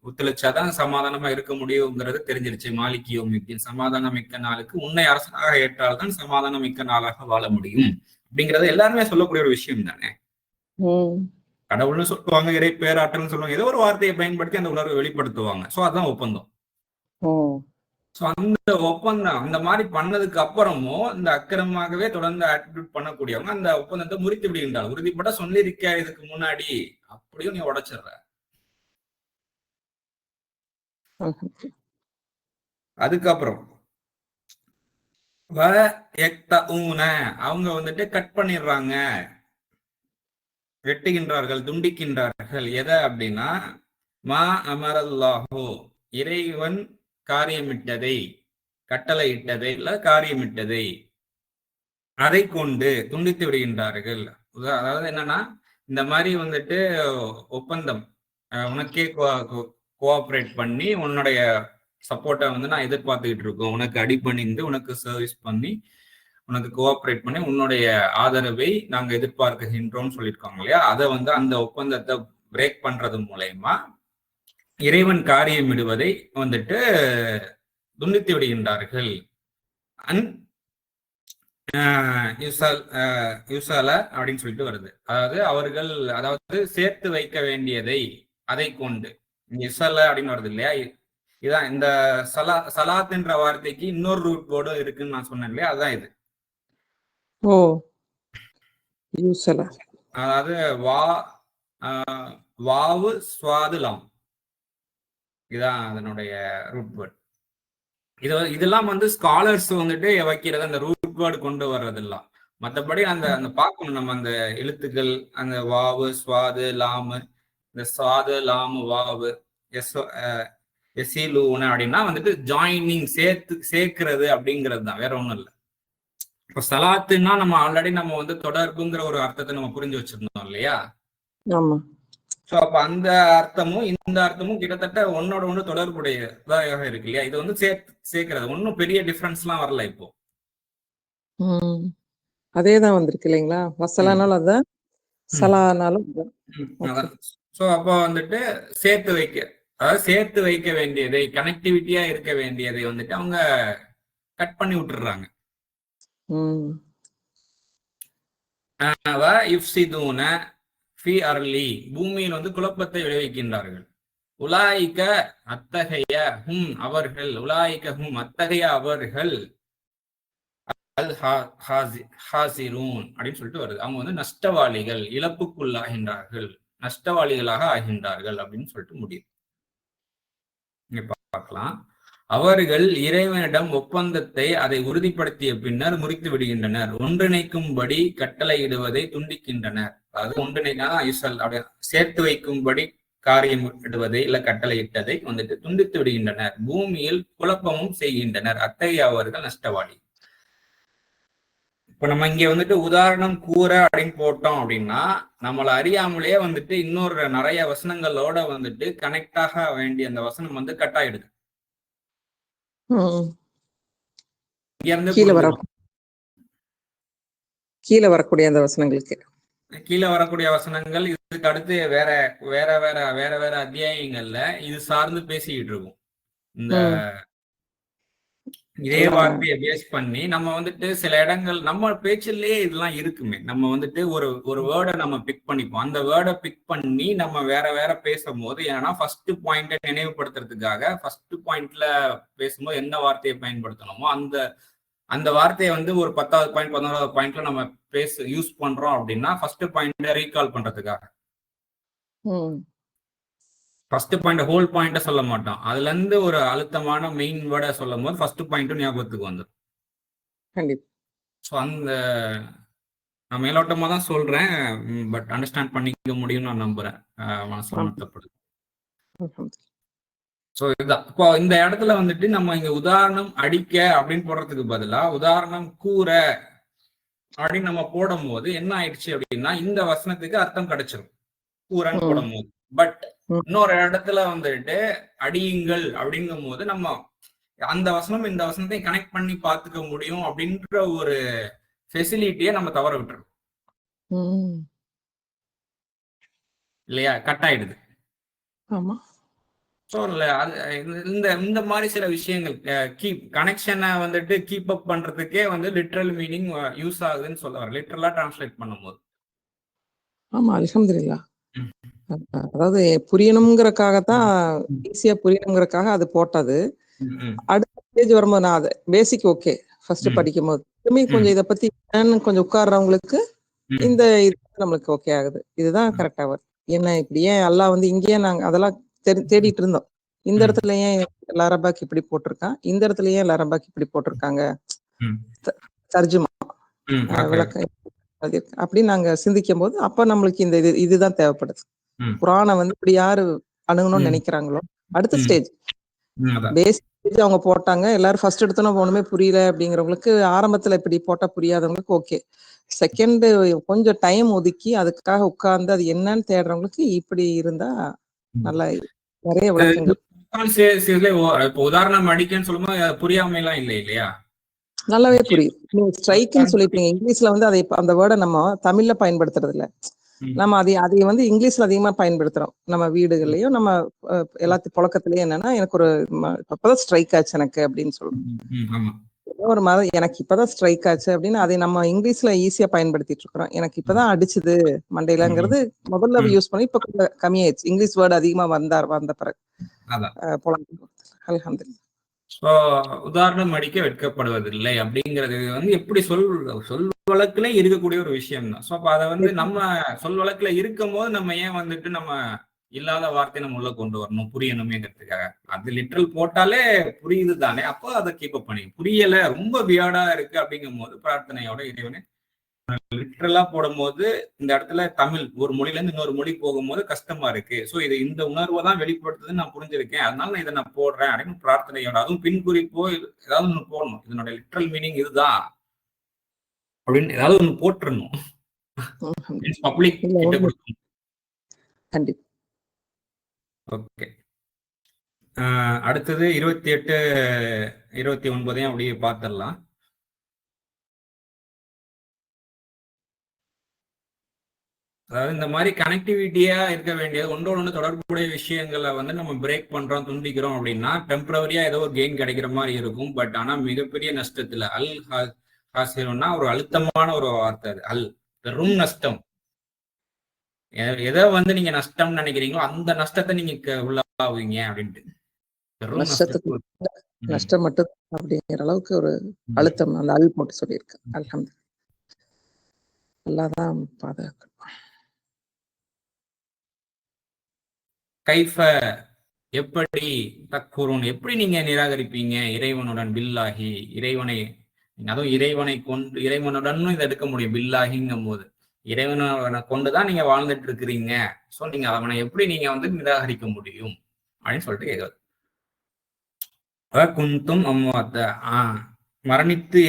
A: ஒத்துழைச்சாதான் சமாதானமா இருக்க முடியுங்கிறது தெரிஞ்சிருச்சு. மாலிகியோம் சமாதானம் மிக்க நாளுக்கு உன்னை அரசனாக ஏற்றால்தான் சமாதானம் மிக்க நாளாக வாழ முடியும் அப்படிங்கறத எல்லாருமே சொல்லக்கூடிய ஒரு விஷயம் தானே. கடவுள்னு சொல்லுவாங்க, இறை பேராற்றல்னு சொல்லுவாங்க, ஏதோ ஒரு வார்த்தையை பயன்படுத்தி அந்த உணர்வை வெளிப்படுத்துவாங்க. சோ அதுதான் ஒப்பந்தம். அந்த ஒப்பந்தம் அந்த மாதிரி பண்ணதுக்கு அப்புறமும் இந்த அக்கிரமாகவே தொடர்ந்து ஆட்டிடியூட் பண்ணக்கூடியவங்க அந்த ஒப்பந்தத்தை முறித்து விடுகின்றாங்க. உறுதிப்பட சொல்லியிருக்க இதுக்கு முன்னாடி, அப்படியும் நீ உடைச்சிடுற. அதுக்கப்புறம் அவங்க வந்துட்டு கட் பண்ணிடுறாங்க, வெட்டுகின்றார்கள், துண்டிக்கின்றார்கள். எதை அப்படின்னா, மா அமரல்லாஹோ, இறைவன் காரியமிட்டதை, கட்டளையிட்டதை இல்ல காரியமிட்டதை, அதை கொண்டு துண்டித்து விடுகின்றார்கள். அதாவது என்னன்னா, இந்த மாதிரி வந்துட்டு ஒப்பந்தம் உனக்கே கோஆபரேட் பண்ணி உன்னுடைய சப்போர்ட்டை வந்து நான் எதிர்பார்த்துக்கிட்டு இருக்கோம், உனக்கு அடிபணிந்து உனக்கு சர்வீஸ் பண்ணி உனக்கு கோஆபரேட் பண்ணி உன்னுடைய ஆதரவை நாங்க எதிர்பார்க்கின்றோம்னு சொல்லியிருக்காங்க இல்லையா. அதை வந்து அந்த ஒப்பந்தத்தை பிரேக் பண்றது மூலயமா இறைவன் காரியமிடுவதை வந்துட்டு துண்டித்து விடுகின்றார்கள். யுசல அப்படின்னு சொல்லிட்டு வருது. அதாவது அவர்கள், அதாவது சேர்த்து வைக்க வேண்டியதை அதை கொண்டு, யுசல அப்படின்னு வருது இல்லையா. இதான் இந்த சலாத்ன்ற வார்த்தைக்கு இன்னொரு ரூட் போர்டு இருக்குன்னு நான் சொன்னேன் இல்லையா, அதுதான் இது. அதாவது வாவு ஸ்வாதுலாம், இதுதான் அதனுடைய ரூட் வேர்ட். இதெல்லாம் வந்து ஸ்காலர்ஸ் வந்துட்டு வைக்கிறது, அந்த ரூட் வேர்டு கொண்டு வர்றதெல்லாம். மற்றபடி அந்த பார்க்கணும் நம்ம அந்த எழுத்துக்கள், அந்த வாவு ஸ்வாது லாமு, இந்த ஸ்வாது லாமு வாவு எசிலூன அப்படின்னா வந்துட்டு ஜாயினிங், சேர்க்கிறது அப்படிங்கிறது தான், வேற ஒண்ணும் இல்லை. இப்போ சலாத்துன்னா நம்ம ஆல்ரெடி நம்ம வந்து தொடர்புங்கிற ஒரு அர்த்தத்தை நம்ம புரிஞ்சு வச்சிருந்தோம் இல்லையா. சோ அப்ப அந்த அர்த்தமும் இந்த அர்த்தமும் கிட்டத்தட்ட ஒன்னோட ஒண்ணு தொடர்புடையதாக இருக்கு இல்லையா. இது வந்து சேர்க்கிறது, ஒன்னும் பெரிய டிஃபரன்ஸ் எல்லாம் வரல இப்போ.
B: அதேதான் வந்திருக்கு இல்லைங்களா. வசலானாலும் அதான், சலானாலும் அதான்.
A: சோ அப்ப வந்துட்டு சேர்த்து வைக்க, அதாவது சேர்த்து வைக்க வேண்டியதை, கனெக்டிவிட்டியா இருக்க வேண்டியதை வந்துட்டு அவங்க கட் பண்ணி விட்டுறாங்க. பூமியில் வந்து குழப்பத்தை விளைவிக்கின்றார்கள். உலாயிக்க அத்தகைய அவர்கள், உலாயிக்க அத்தகைய அவர்கள் அப்படின்னு சொல்லிட்டு வருது. அவங்க வந்து நஷ்டவாளிகள், இழப்புக்குள்ளாகின்றார்கள், நஷ்டவாளிகளாக ஆகின்றார்கள் அப்படின்னு சொல்லிட்டு முடியும். பார்க்கலாம். அவர்கள் இறைவனிடம் ஒப்பந்தத்தை அதை உறுதிப்படுத்திய பின்னர் முறித்து விடுகின்றனர், ஒன்றிணைக்கும்படி கட்டளையிடுவதை துண்டிக்கின்றனர். அதாவது ஒன்றிணைக்க சேர்த்து வைக்கும்படி காரியம் இடுவதை இல்ல கட்டளையிட்டதை வந்துட்டு துண்டித்து விடுகின்றனர், பூமியில் குழப்பமும் செய்கின்றனர், அத்தகைய அவர்கள் நஷ்டவாளி. இப்ப நம்ம இங்க வந்துட்டு உதாரணம் கூற அப்படின்னு போட்டோம் அப்படின்னா, நம்மளை அறியாமலேயே வந்துட்டு இன்னொரு நிறைய வசனங்களோட வந்துட்டு கனெக்ட் ஆக வேண்டிய அந்த வசனம் வந்து கட் ஆயிடுது. இங்க இருந்து
B: கீழே வரக்கூடிய அந்த வசனங்களுக்கு
A: கீழே வரக்கூடிய வசனங்கள் இதுக்கு அடுத்து வேற வேற வேற வேற வேற அத்தியாயங்கள்ல இது சார்ந்து பேசிக்கிட்டு இருக்கும். இந்த இதே வார்த்தையை பேஸ் பண்ணி நம்ம வந்துட்டு சில இடங்கள் நம்ம பேச்சிலேயே இதெல்லாம் இருக்குமே. நம்ம வந்துட்டு ஒரு வேர்டை நம்ம பிக் பண்ணிப்போம். அந்த வேர்டை பிக் பண்ணி நம்ம வேற வேற பேசும்போது ஏன்னா ஃபர்ஸ்ட் பாயிண்ட்டை நினைவுபடுத்துறதுக்காக ஃபர்ஸ்ட் பாயிண்ட்ல பேசும்போது என்ன வார்த்தையை பயன்படுத்தணுமோ அந்த வார்த்தையை வந்து ஒரு 10வது பாயிண்ட் 11வது பாயிண்ட்ல நம்ம யூஸ் பண்றோம் அப்படின்னா ஃபர்ஸ்ட் பாயிண்ட ரீகால் பண்றதுக்காக ஃபர்ஸ்ட் பாயிண்ட் ஹோல் பாயிண்ட சொல்ல மாட்டோம். அதுல இருந்து ஒரு அழுத்தமான மெயின் வேர்டை சொல்லும் போது ஃபர்ஸ்ட் பாயிண்ட்டும் ஞாபகத்துக்கு வந்துடும். ஸோ அந்த நான் மேலோட்டமா தான் சொல்றேன், பட் அண்டர்ஸ்டாண்ட் பண்ணிக்க முடியும்னு நான் நம்புறேன். மனசுல மத்தப்படுது. ஸோ இதுதான் இப்போ இந்த இடத்துல வந்துட்டு நம்ம இங்க உதாரணம் அடிக்க அப்படின்னு போடுறதுக்கு பதிலா உதாரணம் கூற அப்படின்னு நம்ம போடும் போது என்ன ஆயிடுச்சு அப்படின்னா இந்த வசனத்துக்கு அர்த்தம் கிடைச்சிடும் கூறன்னு போடும் போது. பட் இன்னொரு இடத்துல வந்துட்டு அடியுங்கள் அப்படிங்கும் போது நம்ம அந்த வசனம் இந்த வசனத்தை கனெக்ட் பண்ணி பார்த்துக்க முடியும் அப்படின்ற ஒரு ஃபெசிலிட்டியை நம்ம தவற விட்டுறோம் இல்லையா? கட் ஆயிடுது.
B: ஆமா.
A: ஸோ இந்த மாதிரி சில விஷயங்கள் கனெக்ஷனை வந்துட்டு கீப் அப் பண்றதுக்கே வந்து லிட்ரல் மீனிங் யூஸ் ஆகுதுன்னு சொல்ல வர லிட்ரலா டிரான்ஸ்லேட் பண்ணும்போது.
B: ஆமா, அல்ஹம்துலில்லாஹ். அதாவது புரியணுங்கிறக்காகத்தான் ஈஸியா புரியணுங்கிறக்காக அது போட்டது. அடுத்த ஸ்டேஜ் வரும்போது நான் அது பேசிக் ஓகே ஃபர்ஸ்ட் படிக்கும் போது கொஞ்சம் இதை பத்தி கொஞ்சம் உட்கார்றவங்களுக்கு இந்த இது நம்மளுக்கு ஓகே ஆகுது. இதுதான் கரெக்டா வருது. என்ன இப்படி ஏன் அல்லாஹ் வந்து இங்கேயே நாங்க அதெல்லாம் தேடிட்டு இருந்தோம். இந்த இடத்துல ஏன் லரபாக் இப்படி போட்டிருக்கான், இந்த இடத்துல ஏன் லரபாக் இப்படி போட்டிருக்காங்க, தர்ஜுமா விளக்கம் அப்படின்னு நாங்க சிந்திக்கும் போது அப்ப நம்மளுக்கு இந்த இதுதான் தேவைப்படுது. குரானை வந்து இப்படி யாரு அணுகணும்னு நினைக்கிறாங்களோ அடுத்த ஸ்டேஜ் பேசிக் ஸ்டேஜ் அவங்க போட்டாங்க. எல்லாரும் ஃபர்ஸ்ட் எடுத்தோம் ஒண்ணுமே புரியல அப்படிங்கிறவங்களுக்கு ஆரம்பத்துல இப்படி போட்டா புரியாதவங்களுக்கு ஓகே. செகண்ட் கொஞ்சம் டைம் ஒதுக்கி அதுக்காக உட்கார்ந்து அது என்னன்னு தேடுறவங்களுக்கு இப்படி இருந்தா நல்லா நிறைய விளக்கங்கள்.
A: உதாரணம் அடிக்கன்னு சொல்லும்போது புரியாம எல்லாம் இல்லை இல்லையா?
B: நல்லாவே புரியுது. நீங்க ஸ்ட்ரைக்னு சொல்லிருப்பீங்க. இங்கிலீஷ்ல வந்து அதை அந்த வேர்டை நம்ம தமிழ்ல பயன்படுத்துறது இல்ல. நம்ம அதை வந்து இங்கிலீஷ்ல அதிகமா பயன்படுத்துறோம். நம்ம வீடுகள்லயும் நம்ம எல்லாத்தையும் புழக்கத்திலயும் என்னன்னா எனக்கு ஒரு இப்பதான் ஸ்ட்ரைக் ஆச்சு எனக்கு அப்படின்னு சொல்றோம். ஒரு மாதிரி எனக்கு இப்பதான் ஸ்ட்ரைக் ஆச்சு அப்படின்னு அதை நம்ம இங்கிலீஷ்ல ஈஸியா பயன்படுத்திட்டு இருக்கிறோம். எனக்கு இப்பதான் அடிச்சுது மண்டையிலங்கிறது முதல்ல யூஸ் பண்ணி இப்ப கொஞ்சம் கம்மியாயிடுச்சு. இங்கிலீஷ் வேர்டு அதிகமா வந்த பிறகு அல்ஹம்துலில்லாஹ்.
A: ஸோ உதாரணம் அடிக்க வெட்கப்படுவதில்லை அப்படிங்கிறது வந்து எப்படி சொல் வழக்குல இருக்கக்கூடிய ஒரு விஷயம் தான். ஸோ அப்போ அதை வந்து நம்ம சொல் வழக்குல இருக்கும் போது நம்ம ஏன் வந்துட்டு நம்ம இல்லாத வார்த்தை நம்ம உள்ள கொண்டு வரணும் புரியணுமேங்கிறதுக்காக. அது லிட்ரல் போட்டாலே புரியுது தானே, அப்போ அதை கீப் அப் பண்ணி புரியல ரொம்ப வியாடா இருக்கு அப்படிங்கும் போது பிரார்த்தனையோட இறைவனே லிட்ரலா போடும்போது இந்த இடத்துல தமிழ் ஒரு மொழியில இருந்து இன்னொரு மொழி போகும்போது கஷ்டமா இருக்கு. ஸோ இது இந்த உணர்வை தான் வெளிப்படுத்துதுன்னு நான் புரிஞ்சிருக்கேன், அதனால நான் இதை நான் போடுறேன் அப்படின்னு பிரார்த்தனையோட அதுவும் பின்குறிப்போ ஏதாவது ஒண்ணு போடணும். இதனோட லிட்ரல் மீனிங் இதுதான் அப்படின்னு ஏதாவது ஒண்ணு போட்டுறணும். பப்ளிக் கிட்ட கொடுக்கணும். ஓகே. அடுத்தது 28 29 அப்படியே பார்த்துடலாம். அதாவது இந்த மாதிரி கனெக்டிவிட்டியா இருக்க வேண்டியது ஒன்றோடு ஒன்று தொடர்புடைய விஷயங்களை வந்து நம்ம பிரேக் பண்றோம் துண்டிக்கிறோம் அப்படின்னா டெம்பரவரியா ஏதோ ஒரு கெயின் கிடைக்கிற மாதிரி இருக்கும். பட் ஆனா மிகப்பெரிய நஷ்டத்துல ஹாசிரம்னா ஒரு அழுத்தமான ஒரு வார்த்தை. அது பெரும் நஷ்டம். எதை வந்து நீங்க நஷ்டம் நினைக்கிறீங்களோ அந்த நஷ்டத்தை நீங்க உள்ளாவீங்க அப்படின்ட்டு. பெரும்
B: நஷ்டம் மட்டும் அப்படிங்கிற அளவுக்கு ஒரு அழுத்தம் அந்த அல் போட்டு சொல்லியிருக்கு. அல்ஹம்துலில்லாஹ். அல்லாஹ்தான் பாதுகாக்கணும்.
A: கைஃப எப்படி தக்குருன் எப்படி நீங்க நிராகரிப்பீங்க இறைவனுடன் பில்லாகி இறைவனை அதுவும் இறைவனுடன் இதை எடுக்க முடியும் பில்லாகிங்கும் போது இறைவனை கொண்டுதான் நீங்க வாழ்ந்துட்டு இருக்கிறீங்க. ஸோ நீங்க அவனை எப்படி நீங்க வந்து நிராகரிக்க முடியும் அப்படின்னு சொல்லிட்டு கேட்குறது. குந்தும் அம்மாத்த மரணித்து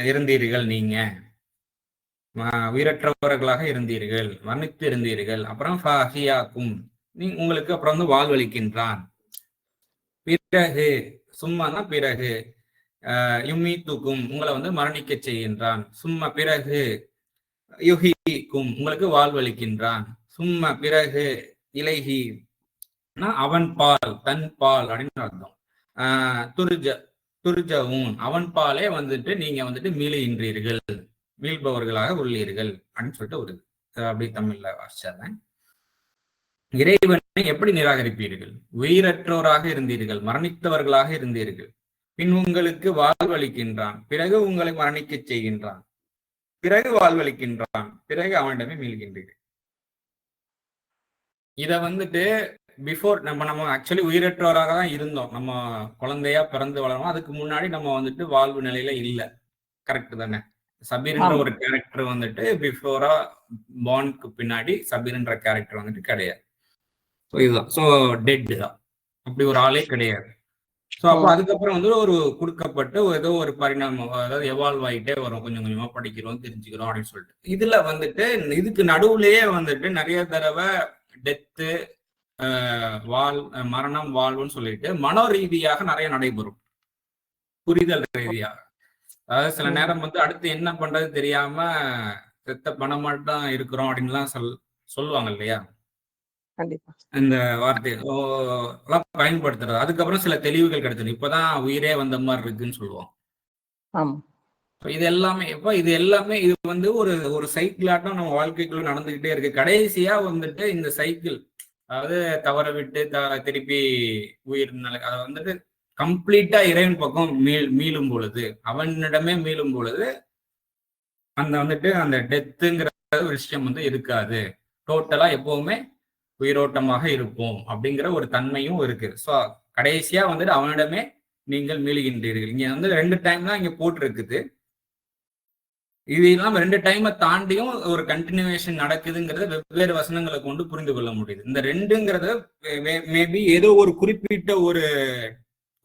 A: இருந்தீர்கள், நீங்க உயிரற்றவர்களாக இருந்தீர்கள், மரணித்து இருந்தீர்கள். அப்புறம் உங்களுக்கு அப்புறம் வந்து வாழ்வளிக்கின்றான். பிறகு சும்மானா பிறகு யுமீத்துக்கும் உங்களை வந்து மரணிக்க செய்கின்றான். சும்மா பிறகு யுஹிக்கும் உங்களுக்கு வாழ்வளிக்கின்றான். சும்மா பிறகு இலைஹி அவன் பால், தன் பால் அப்படின்னு அர்த்தம். துர்ஜவும் அவன் பாலே வந்துட்டு நீங்க வந்துட்டு மீளுகின்றீர்கள், மீள்பவர்களாக உள்ளீர்கள் அப்படின்னு சொல்லிட்டு ஒரு அப்படி தமிழ்ல வாசிச்சாங்க. இறைவனை எப்படி நிராகரிப்பீர்கள்? உயிரற்றோராக இருந்தீர்கள், மரணித்தவர்களாக இருந்தீர்கள். பின் உங்களுக்கு வாழ்வளிக்கின்றான், பிறகு உங்களை மரணிக்க செய்கின்றான், பிறகு வாழ்வளிக்கின்றான், பிறகு அவனிடமே மீள்கின்றீர்கள். இத வந்துட்டு பிஃபோர் நம்ம ஆக்சுவலி உயிரற்றோராக தான் இருந்தோம். நம்ம குழந்தையா பிறந்து வளரணும். அதுக்கு முன்னாடி நம்ம வந்துட்டு வாழ்வு நிலையில இல்லை. கரெக்ட் தானே? சபீர்ன்ற ஒரு கேரக்டர் வந்துட்டு பிஃபோரா பார்னுக்கு பின்னாடி சபீர்ன்ற கேரக்டர் வந்துட்டு கிடையாது. இதுதான். ஸோ டெட் தான், அப்படி ஒரு ஆளே கிடையாது. ஸோ அப்போ அதுக்கப்புறம் வந்து ஒரு கொடுக்கப்பட்டு ஏதோ ஒரு பரிணாமம், அதாவது எவால்வ் ஆகிட்டே வரும், கொஞ்சம் கொஞ்சமா படிக்கிறோம், தெரிஞ்சுக்கிறோம் அப்படின்னு சொல்லிட்டு. இதுல வந்துட்டு இதுக்கு நடுவுலயே வந்துட்டு நிறைய தடவை டெத்து, மரணம், வாழ்வுன்னு சொல்லிட்டு மனோ ரீதியாக நிறைய நடைபெறும், புரிதல் ரீதியாக. அதாவது சில நேரம் வந்து அடுத்து என்ன பண்றது தெரியாம செத்த பணம் மட்டும் இருக்கிறோம் அப்படின்லாம் சொல்லுவாங்க இல்லையா? இந்த வார்த்தை பயன்படுத்துறது. அதுக்கப்புறம் சில தெளிவுகள் கிடைச்சது, இப்பதான் உயிரே வந்த மாதிரி இருக்குன்னு சொல்லுவோம். இது எல்லாமே இது வந்து ஒரு சைக்கிளாட்டம் நம்ம வாழ்க்கைக்குள்ள நடந்துகிட்டே இருக்கு. கடைசியா வந்துட்டு இந்த சைக்கிள், அதாவது தவற விட்டு திருப்பி உயிர் நிலை, அதை வந்துட்டு கம்ப்ளீட்டா இறைவன் பக்கம் மீளும் பொழுது, அவனிடமே மீளும் பொழுது அந்த வந்துட்டு அந்த டெத்துங்கிற ஒரு விஷயம் வந்து இருக்காது. டோட்டலா எப்பவுமே உயிரோட்டமாக இருப்போம் அப்படிங்கிற ஒரு தன்மையும் இருக்கு. ஸோ கடைசியா வந்துட்டு அவனிடமே நீங்கள் மீளுகின்றீர்கள். இங்க வந்து 2 டைம் தான் இங்க போட்டு இருக்குது. இது இல்லாம 2 டைமை தாண்டியும் ஒரு கண்டினியூவேஷன் நடக்குதுங்கிறத வெவ்வேறு வசனங்களை கொண்டு புரிந்து கொள்ள முடியுது. இந்த 2ங்கிறத மேபி ஏதோ ஒரு குறிப்பிட்ட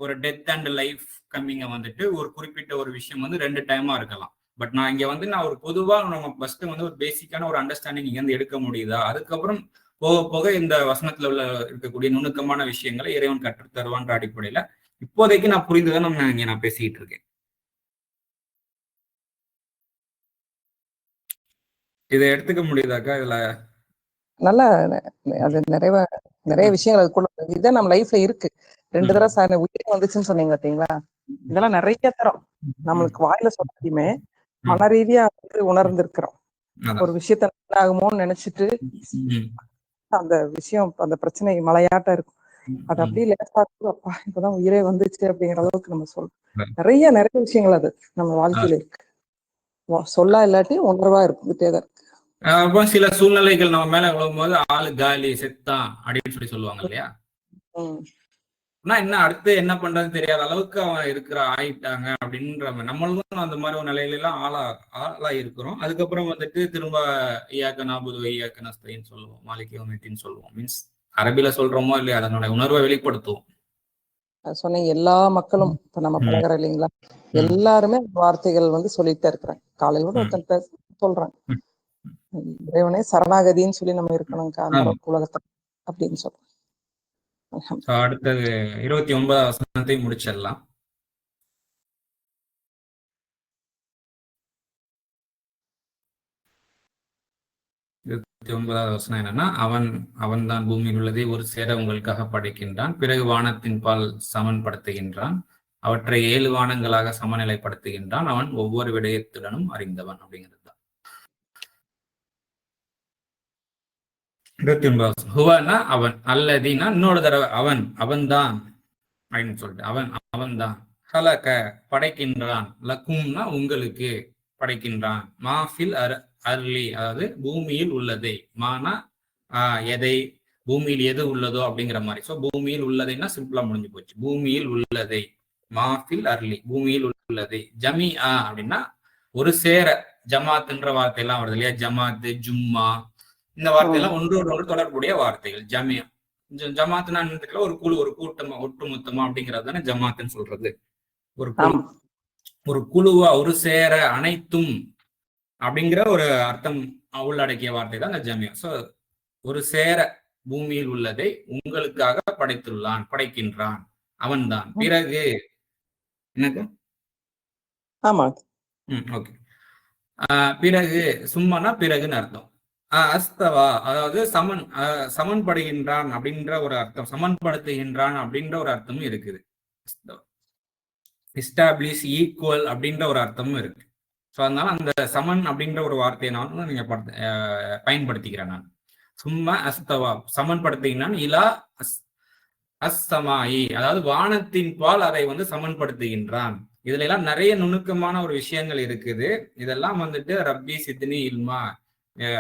A: ஒரு டெத் அண்ட் லைஃப் கம்மிங்க வந்துட்டு ஒரு குறிப்பிட்ட ஒரு விஷயம் வந்து 2 டைமா இருக்கலாம். பட் நான் இங்க வந்து நான் ஒரு பொதுவா நம்ம ஃபர்ஸ்ட் வந்து ஒரு பேசிக்கான ஒரு அண்டர்ஸ்டாண்டிங் இங்க இருந்து எடுக்க முடியுதா, அதுக்கப்புறம் போக போக இந்த வசனத்துல உள்ள இருக்கக்கூடிய நுணுக்கமான விஷயங்களை இறைவன் கற்றுத் தருவான்ற அடிப்படையில இப்போதைக்கு நான் புரிந்துதான் நான் பேசிக்கிட்டு இருக்கேன். இதை எடுத்துக்க முடியுதாக்கா? இதுல
B: நல்லா அது நிறைய விஷயங்கள் அதுக்குள்ள இதான் நம்ம லைஃப்ல இருக்கு. 2 தடவை உயிர் வந்துச்சுன்னு சொன்னீங்க பாத்தீங்களா? இதெல்லாம் நிறைய தரம் நம்மளுக்கு வாயில சொல்லாதையுமே மன ரீதியா உணர்ந்திருக்கிறோம். ஒரு விஷயத்த என்ன ஆகுமோன்னு நினைச்சிட்டு அந்த விஷயம், அந்த பிரச்சனை மலையாட்டம் இருக்கும். அது அப்படியே லேசா அப்பா இப்பதான் உயிரே வந்துச்சு அப்படிங்கிற அளவுக்கு நம்ம சொல்றோம். நிறைய விஷயங்கள் அது நம்ம வாழ்க்கையில இருக்கு. சொல்லா இல்லாட்டி உணர்வா இருந்துட்டே தான் இருக்கு.
A: அப்போ சில சூழ்நிலைகள் நம்ம மேல விழும் போது ஆளு காலி செத்தான் அப்படின்னு சொல்லுவாங்க இல்லையா? ஆனா என்ன அடுத்து என்ன பண்றதுன்னு தெரியாத அளவுக்கு அவன் ஆயிட்டாங்க அப்படின்ற நம்மளும் அந்த மாதிரி ஒரு நிலையில எல்லாம் ஆளா இருக்கிறோம். அதுக்கப்புறம் வந்துட்டு திரும்ப ஐயாக்க நாபுது ஐயாக்க நஸ்தைன்னு சொல்லுவோம், மாலிகின்னு சொல்லுவோம். மீன்ஸ் அரபில சொல்றோமோ இல்லையா, அதனுடைய உணர்வை வெளிப்படுத்துவோம்.
B: சொன்னீங்க எல்லா மக்களும் இப்ப நம்ம பழகிறோம் இல்லைங்களா, எல்லாருமே வார்த்தைகள் வந்து சொல்லிட்டு இருக்கிறாங்க. காலையில கூட ஒருத்தன் சொல்றான், இறைவனே சரணாகதின்னு சொல்லி நம்ம இருக்கணும் உலகத்தை அப்படின்னு சொல்றோம்.
A: அடுத்தது 29வது வசனத்தை முடிச்சிடலாம். வசனம் என்னன்னா, அவன் தான் பூமியில் உள்ளதை ஒரு சேர உங்களுக்காக படைக்கின்றான், பிறகு வானத்தின் பால் சமன்படுத்துகின்றான், அவற்றை 7 வானங்களாக சமநிலைப்படுத்துகின்றான், அவன் ஒவ்வொரு விடயத்துடனும் அறிந்தவன் அப்படிங்கிறது தான். 29 ஹுவனா அவன், அல்லதினா இன்னொரு தடவை அவன் தான் அப்படின்னு சொல்லிட்டு அவன் தான், ஹலக படைக்கின்றான், லக்கும்னா உங்களுக்கு படைக்கின்றான், மாஃபில் அர்லி அதாவது பூமியில் உள்ளதை, மானா எதை, பூமியில் எது உள்ளதோ அப்படிங்கிற மாதிரி. ஸோ பூமியில் உள்ளதைன்னா சிம்பிளா முடிஞ்சு போச்சு. பூமியில் உள்ளதை, மாஃபில் அர்லி பூமியில் உள்ளதை, ஜமி அப்படின்னா ஒரு சேர, ஜமாத்துன்ற வார்த்தையெல்லாம் வருது இல்லையா, ஜமாத்து, ஜும்மா, இந்த வார்த்தையெல்லாம் ஒன்றோடு தொடர்புடைய வார்த்தைகள். ஜமியா, ஜமாத்துனா ஒரு குழு, ஒரு கூட்டமா, ஒட்டுமொத்தமா அப்படிங்கிறது தானே ஜமாத்துன்னு சொல்றது. ஒரு குழுவா, ஒரு சேர, அனைத்தும் அப்படிங்கிற ஒரு அர்த்தம் உள்ளடக்கிய வார்த்தை தான் இந்த ஜமியா. சோ ஒரு சேர பூமியில் உள்ளதை உங்களுக்காக படைக்கின்றான், அவன் தான். பிறகு என்னது
B: ஆமா.
A: ஓகே. பிறகு சும்மானா பிறகுன்னு அர்த்தம். அஸ்தவா அதாவது சமன்படுகின்றான் அப்படின்ற ஒரு அர்த்தம், சமன்படுத்துகின்றான் அப்படின்ற ஒரு அர்த்தமும் இருக்குது. எஸ்டாப்ளிஷ், ஈக்குவல் அப்படின்ற ஒரு அர்த்தமும் இருக்கு. ஸோ அதனால அந்த சமன் அப்படின்ற ஒரு வார்த்தையை நான் நீங்க பயன்படுத்திக்கிறேன். நான் சும்மா அஸ்தவா சமன்படுத்துகின்றான், இலா அஸ்தமாயி அதாவது வானத்தின் பால் அதை சமன்படுத்துகின்றான். இதுல எல்லாம் நிறைய நுணுக்கமான ஒரு விஷயங்கள் இருக்குது. இதெல்லாம் ரப்பி சித்னி இல்மா,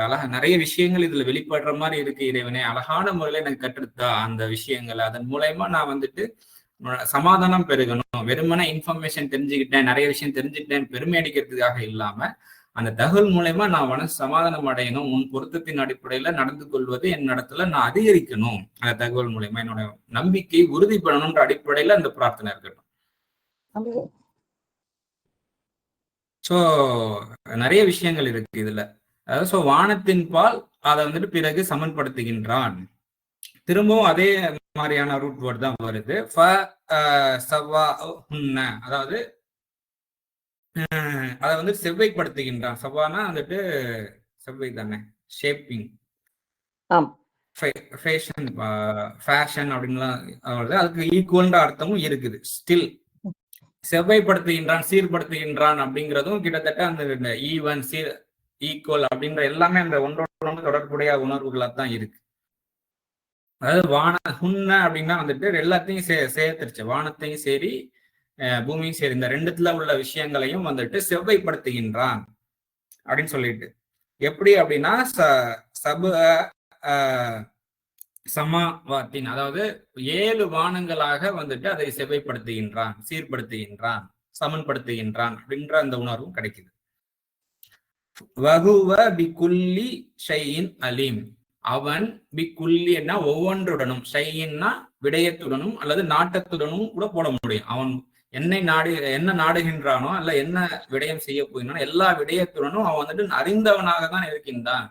A: அழகா நிறைய விஷயங்கள் இதுல வெளிப்படுற மாதிரி இருக்கு. இறைவனே அழகான முறையில எனக்கு கற்றுத்தா அந்த விஷயங்கள், அதன் மூலயமா நான் சமாதானம் பெருகணும். வெறுமனே இன்ஃபர்மேஷன் தெரிஞ்சுக்கிட்டேன், நிறைய விஷயம் தெரிஞ்சுக்கிட்டேன் பெருமை அடிக்கிறதுக்காக இல்லாம அந்த தகவல் மூலயமா நான் சமாதானம் அடையணும். உன் பொருத்தத்தின் அடிப்படையில நடந்து கொள்வது என் இடத்துல நான் அதிகரிக்கணும். அந்த தகவல் மூலயமா என்னோட நம்பிக்கை உறுதிப்படணும்ன்ற அடிப்படையில அந்த பிரார்த்தனை இருக்கட்டும். சோ நிறைய விஷயங்கள் இருக்கு இதுல. அதாவது சோ வானத்தின் பால் அதை பிறகு சமன்படுத்துகின்றான். திரும்பவும் அதே மாதிரியான ரூட் வேர்ட் தான் வருது. அதாவது அதை செவ்வைப்படுத்துகின்றான். சவானா செவ்வை தானே, ஷேப்பிங், ஃபேஷன் அப்படின்லாம் அதுக்கு ஈக்குவல்ன்ற அர்த்தமும் இருக்குது. ஸ்டில் செவ்வைப்படுத்துகின்றான், சீர்படுத்துகின்றான் அப்படிங்கிறதும் கிட்டத்தட்ட அந்த ஈவன், சீர், ஈக்குவல் அப்படின்ற எல்லாமே அந்த ஒன்றோடு ஒன்று தொடர்புடைய உணர்வுகளா தான் இருக்கு. அதாவது அப்படின்னா எல்லாத்தையும் சேர்த்துருச்சு. வானத்தையும் சரி பூமியும் சரி இந்த ரெண்டுத்துல உள்ள விஷயங்களையும் செவ்வைப்படுத்துகின்றான் அப்படின்னு சொல்லிட்டு. எப்படி அப்படின்னா சமாவாத்தின் அதாவது 7 வானங்களாக அதை செவ்வைப்படுத்துகின்றான், சீர்படுத்துகின்றான், சமன்படுத்துகின்றான் அப்படின்ற அந்த உணர்வும் கிடைக்குது. வகுவ பிகுல்லி ஷைஇன் அலீம், அவன் பிகுல்லி என்ன ஒவ்வொன்றுடனும், ஷையின்னா விடயத்துடனும் அல்லது நாட்டத்துடனும் கூட போட முடியும். அவன் என்ன நாடுகின்றானோ அல்ல என்ன விடயம் செய்ய போகிறானோ எல்லா விடயத்துடனும் அவன் அறிந்தவனாக தான் இருக்கின்றான்.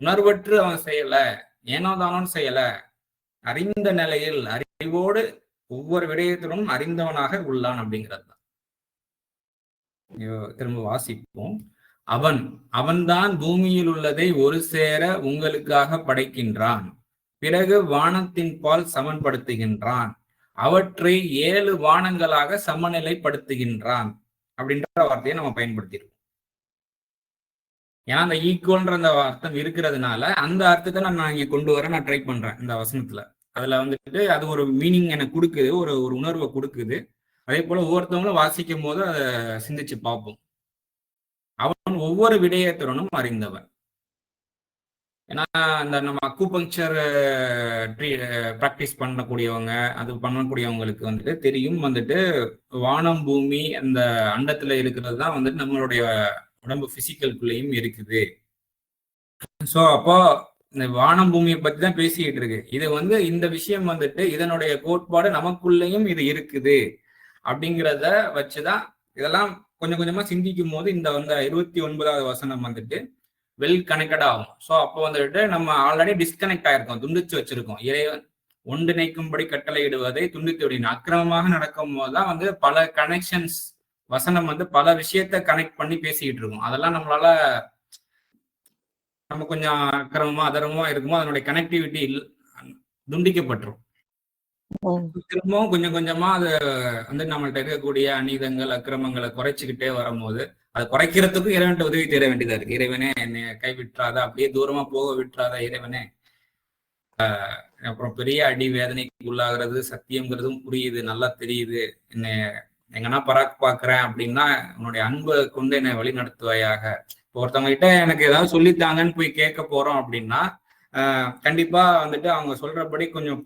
A: உணர்வற்று அவன் செய்யல, ஏனோதானோன்னு செய்யல, அறிந்த நிலையில் அறிவோடு ஒவ்வொரு விடயத்துடனும் அறிந்தவனாக உள்ளான் அப்படிங்கிறது தான். திரும்ப வாசிப்போம். அவன்தான் பூமியில் உள்ளதை ஒரு சேர உங்களுக்காக படைக்கின்றான், பிறகு வானத்தின் பால் சமன்படுத்துகின்றான், அவற்றை 7 வானங்களாக சமநிலைப்படுத்துகின்றான் அப்படின்ற வார்த்தையை நம்ம பயன்படுத்தியிருக்கோம். ஏன்னா அந்த ஈக்குவல்ன்ற அந்த அர்த்தம் இருக்கிறதுனால அந்த அர்த்தத்தை நான் இங்க கொண்டு வர நான் ட்ரை பண்றேன் இந்த வசனத்துல. அதுல அது ஒரு மீனிங் எனக்கு கொடுக்குது, ஒரு உணர்வை கொடுக்குது. அதே போல ஒவ்வொருத்தவங்களும் வாசிக்கும் போது அதை சிந்திச்சு பார்ப்போம். அவன் ஒவ்வொரு விடயத்துடனும் அறிந்தவன். ஏன்னா இந்த நம்ம அக்குபங்க்சர் ப்ராக்டிஸ் பண்ணக்கூடியவங்க, அது பண்ணக்கூடியவங்களுக்கு தெரியும் வானம் பூமி அந்த அண்டத்துல இருக்கிறது தான் நம்மளுடைய உடம்பு பிசிக்கல்குள்ளேயும் இருக்குது. ஸோ அப்போ இந்த வானம் பூமியை பத்தி தான் பேசிக்கிட்டு இருக்கு. இது இந்த விஷயம் இதனுடைய கோட்பாடு நமக்குள்ளேயும் இது இருக்குது அப்படிங்கிறத வச்சுதான் இதெல்லாம் கொஞ்சம் கொஞ்சமா சிந்திக்கும் போது இந்த 29வது வசனம் வெல் கனெக்டட் ஆகும். ஸோ அப்போ நம்ம ஆல்ரெடி டிஸ்கனெக்ட் ஆயிருக்கோம், துண்டிச்சு வச்சிருக்கோம். இறைவன் ஒன்றிணைக்கும்படி கட்டளையிடுவதை துண்டித்து விடணும். அக்கிரமமாக நடக்கும் போதுதான் பல கனெக்ஷன்ஸ் வசனம் பல விஷயத்த கனெக்ட் பண்ணி பேசிக்கிட்டு இருக்கும். அதெல்லாம் நம்மளால நம்ம கொஞ்சம் அக்கிரமமா அதர்மமா இருக்குமோ அதனுடைய கனெக்டிவிட்டி துண்டிக்கப்பட்டுரும். திரும்பவும் கொஞ்சம் கொஞ்சமா அது நம்மள்ட்ட இருக்கக்கூடிய அநீதங்கள் அக்கிரமங்களை குறைச்சிக்கிட்டே வரும்போது அதை குறைக்கிறதுக்கும் இறைவன் உதவி தேட வேண்டியதா இருக்கு. இறைவனே என்னை கைவிட்டுறாத, அப்படியே தூரமா போக விட்டுறாத இறைவனே. அப்புறம் பெரிய அடி வேதனைக்கு உள்ளாகிறது சத்தியம்ங்கிறதும் புரியுது, நல்லா தெரியுது. என்னை எங்கன்னா பராக் பாக்குறேன் அப்படின்னா உன்னுடைய அன்பை கொண்டு என்னை வழி நடத்துவாயாக. ஒருத்தவங்க கிட்ட எனக்கு ஏதாவது சொல்லித்தாங்கன்னு போய் கேட்க போறோம் அப்படின்னா கண்டிப்பா அவங்க சொல்றபடி கொஞ்சம்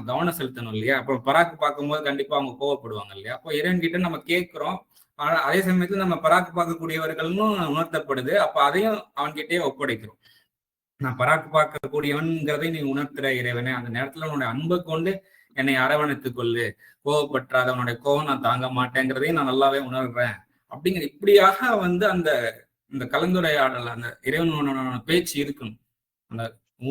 A: கவனம் செலுத்தணும் இல்லையா? அப்புறம் பராக்கு பார்க்கும்போது கண்டிப்பா அவங்க கோவப்படுவாங்க இல்லையா? அப்போ இறைவன் கிட்ட நம்ம கேட்கிறோம், அதே சமயத்துல நம்ம பராக்கு பார்க்கக்கூடியவர்களும் உணர்த்தப்படுது. அப்ப அதையும் அவன்கிட்டயே ஒப்படைக்கிறோம். நான் பராக்கு பார்க்கக்கூடியவன்கிறதை நீ உணர்த்துற இறைவனே, அந்த நேரத்துல உன்னுடைய அன்பை கொண்டு என்னை அரவணைத்துக் கொள்ளு, கோவப்பற்றாத, உன்னுடைய கோவம் நான் தாங்க மாட்டேங்கிறதையும் நான் நல்லாவே உணர்றேன் அப்படிங்கிற இப்படியாக அந்த கலந்துரையாடல் அந்த இறைவனோட பேச்சு இருக்கணும். அந்த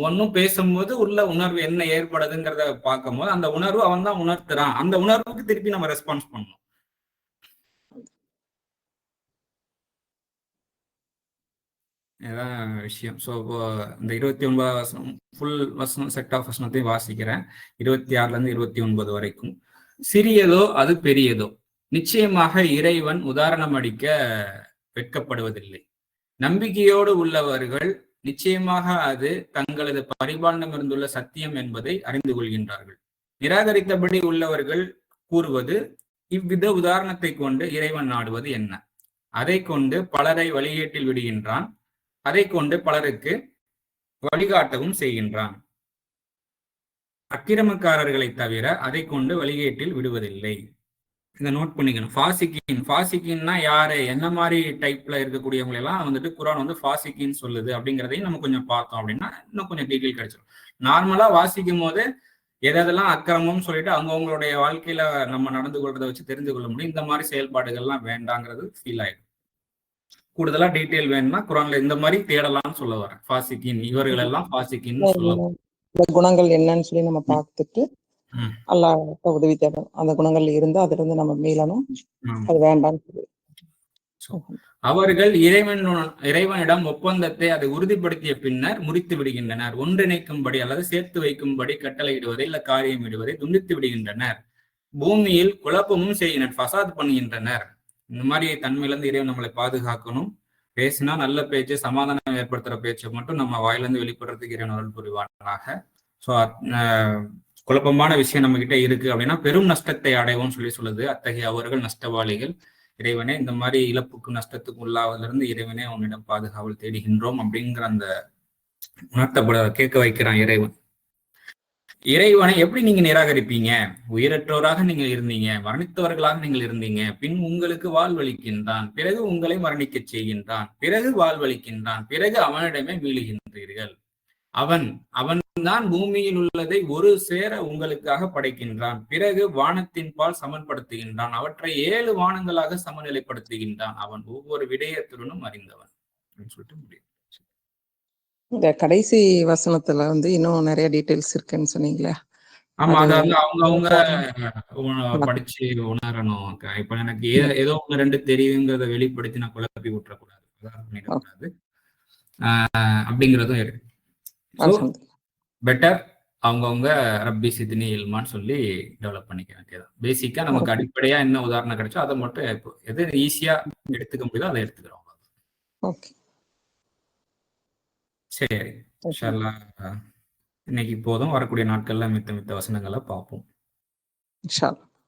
A: ஒன்னும் பேசும்போது உள்ள உணர்வு என்ன ஏற்படுதுங்கிறத பார்க்கும் போது அந்த உணர்வு அவன் தான் உணர்த்துறான். அந்த உணர்வுக்கு திருப்பி நம்ம ரெஸ்பான்ஸ் பண்ணணும். இதுதான் விஷயம். ஸோ இப்போ இந்த 29 வசனம் ஃபுல் வசனம் செட் ஆஃப் வசனத்தையும் வாசிக்கிறேன், 26ல இருந்து 29 வரைக்கும். சிறியதோ அது பெரியதோ, நிச்சயமாக இறைவன் உதாரணம் அடிக்க வெட்கப்படுவதில்லை. நம்பிக்கையோடு உள்ளவர்கள் நிச்சயமாக அது தங்களது பரிபாலனம் இருந்துள்ள சத்தியம் என்பதை அறிந்து கொள்கின்றார்கள். நிராகரித்தபடி உள்ளவர்கள் கூறுவது, இவ்வித உதாரணத்தை கொண்டு இறைவன் நாடுவது என்ன? அதை கொண்டு பலரை வழிகேட்டில் விடுகின்றான், அதை கொண்டு பலருக்கு வழிகாட்டவும் செய்கின்றான். அக்கிரமக்காரர்களை தவிர அதை கொண்டு வழிகேட்டில் விடுவதில்லை. இதை நோட் பண்ணிக்கணும். ஃபாசிக்கின்னா யாரு, என்ன மாதிரி டைப்ல இருக்கக்கூடியவங்க எல்லாம் வந்துட்டு குரான் வந்து ஃபாசிக்கின்னு சொல்லுது அப்படிங்கிறதையும் நம்ம கொஞ்சம் பார்த்தோம் அப்படின்னா இன்னும் கொஞ்சம் டீட்டெயில் கிடைச்சிடும். நார்மலா வாசிக்கும் போது எதெல்லாம் அக்கிரமம்னு சொல்லிட்டு அவங்கவுங்களுடைய வாழ்க்கையில நம்ம நடந்து கொள்றதை வச்சு தெரிந்து கொள்ள முடியும். இந்த மாதிரி செயல்பாடுகள்லாம் வேண்டாங்கிறது ஃபீல் ஆயிடும். கூடுதலா டீட்டெயில் வேணும்னா குரான்ல இந்த மாதிரி தேடலாம்னு சொல்ல வரேன். ஃபாசிக்கின், இவர்கள் எல்லாம் ஃபாசிக்கின்னு சொல்ல
B: குணங்கள் என்னன்னு சொல்லி நம்ம பார்த்துட்டு அல்லாஹ் உதவி தேடும். அந்த குணங்கள் இருந்து அதுல இருந்து நம்ம மீளணும், அது வேண்டாம்னு சொல்லி.
A: அவர்கள் இறைவனிடம் ஒப்பந்தத்தை அதை உறுதிப்படுத்திய பின்னர் முறித்து விடுகின்றனர். ஒன்றிணைக்கும்படி அல்லது சேர்த்து வைக்கும்படி கட்டளையிடுவதை இல்ல காரியம் இடுவதை துண்டித்து விடுகின்றனர். பூமியில் குழப்பமும் செய்கின்றனர், ஃபசாத் பண்ணுகின்றனர். இந்த மாதிரி தன்மையிலிருந்து இறைவன் நம்மளை பாதுகாக்கணும். பேசினா நல்ல பேச்சு, சமாதானம் ஏற்படுத்துற பேச்சை மட்டும் நம்ம வாயிலிருந்து வெளிப்படுறதுக்கு இறைவன் அருள் புரிவானாக. ஸோ குழப்பமான விஷயம் நம்ம கிட்ட இருக்கு அப்படின்னா பெரும் நஷ்டத்தை அடைவோம்னு சொல்லுது. அத்தகைய அவர்கள் நஷ்டவாளிகள். இறைவனே இந்த மாதிரி இழப்புக்கும் நஷ்டத்துக்கும் உள்ளாவதிலிருந்து இறைவனே உன்னிடம் பாதுகாவல் தேடுகின்றோம் அப்படிங்கிற அந்த உணர்த்தப்பட கேட்க வைக்கிறான் இறைவன். இறைவனை எப்படி நீங்க நிராகரிப்பீங்க? உயிரற்றோராக நீங்கள் இருந்தீங்க, மரணித்தவர்களாக நீங்கள் இருந்தீங்க, பின் உங்களுக்கு வாழ்வளிக்கின்றான், பிறகு உங்களை மரணிக்க செய்கின்றான், பிறகு வாழ்வளிக்கின்றான், பிறகு அவனிடமே மீளுகின்றீர்கள். அவன்தான் பூமியில் உள்ளதை ஒரு சேர உங்களுக்காக படைக்கின்றான், பிறகு வானத்தின் பால் சமன்படுத்துகின்றான், அவற்றை 7 வானங்களாக சமநிலைப்படுத்துகின்றான், அவன் ஒவ்வொரு விடயத்துடனும் அறிந்தவன் அப்படின்னு சொல்லிட்டு முடியும்.
B: இந்த கடைசி வசனத்துல வந்து இன்னும் நிறைய டீடைல்ஸ் இருக்குன்னு சொன்னீங்களா?
A: ஆமா, அது வந்து அவங்க படிச்சு உணரணும். இப்ப எனக்கு ஏதோ 1-2 தெரியுங்கிறத வெளிப்படுத்தி நான் குழப்பி விட்டுறக்கூடாது, பண்ணிடக்கூடாது அப்படிங்கிறதும் இருக்கு. பெட்டர் அவங்கவுங்க ரப்பி சித்னி இல்மான்னு சொல்லி டெவலப் பண்ணிக்க வேண்டியதான். பேசிக்கா நமக்கு அடிப்படையா என்ன உதாரணம் கிடைச்சோ அதை மட்டும் எது ஈஸியா எடுத்துக்க முடியுதோ அதை எடுத்துக்கிறோம். சரி, இன்னைக்கு போதும். வரக்கூடிய நாட்கள்ல மித்த வசனங்களை பார்ப்போம்.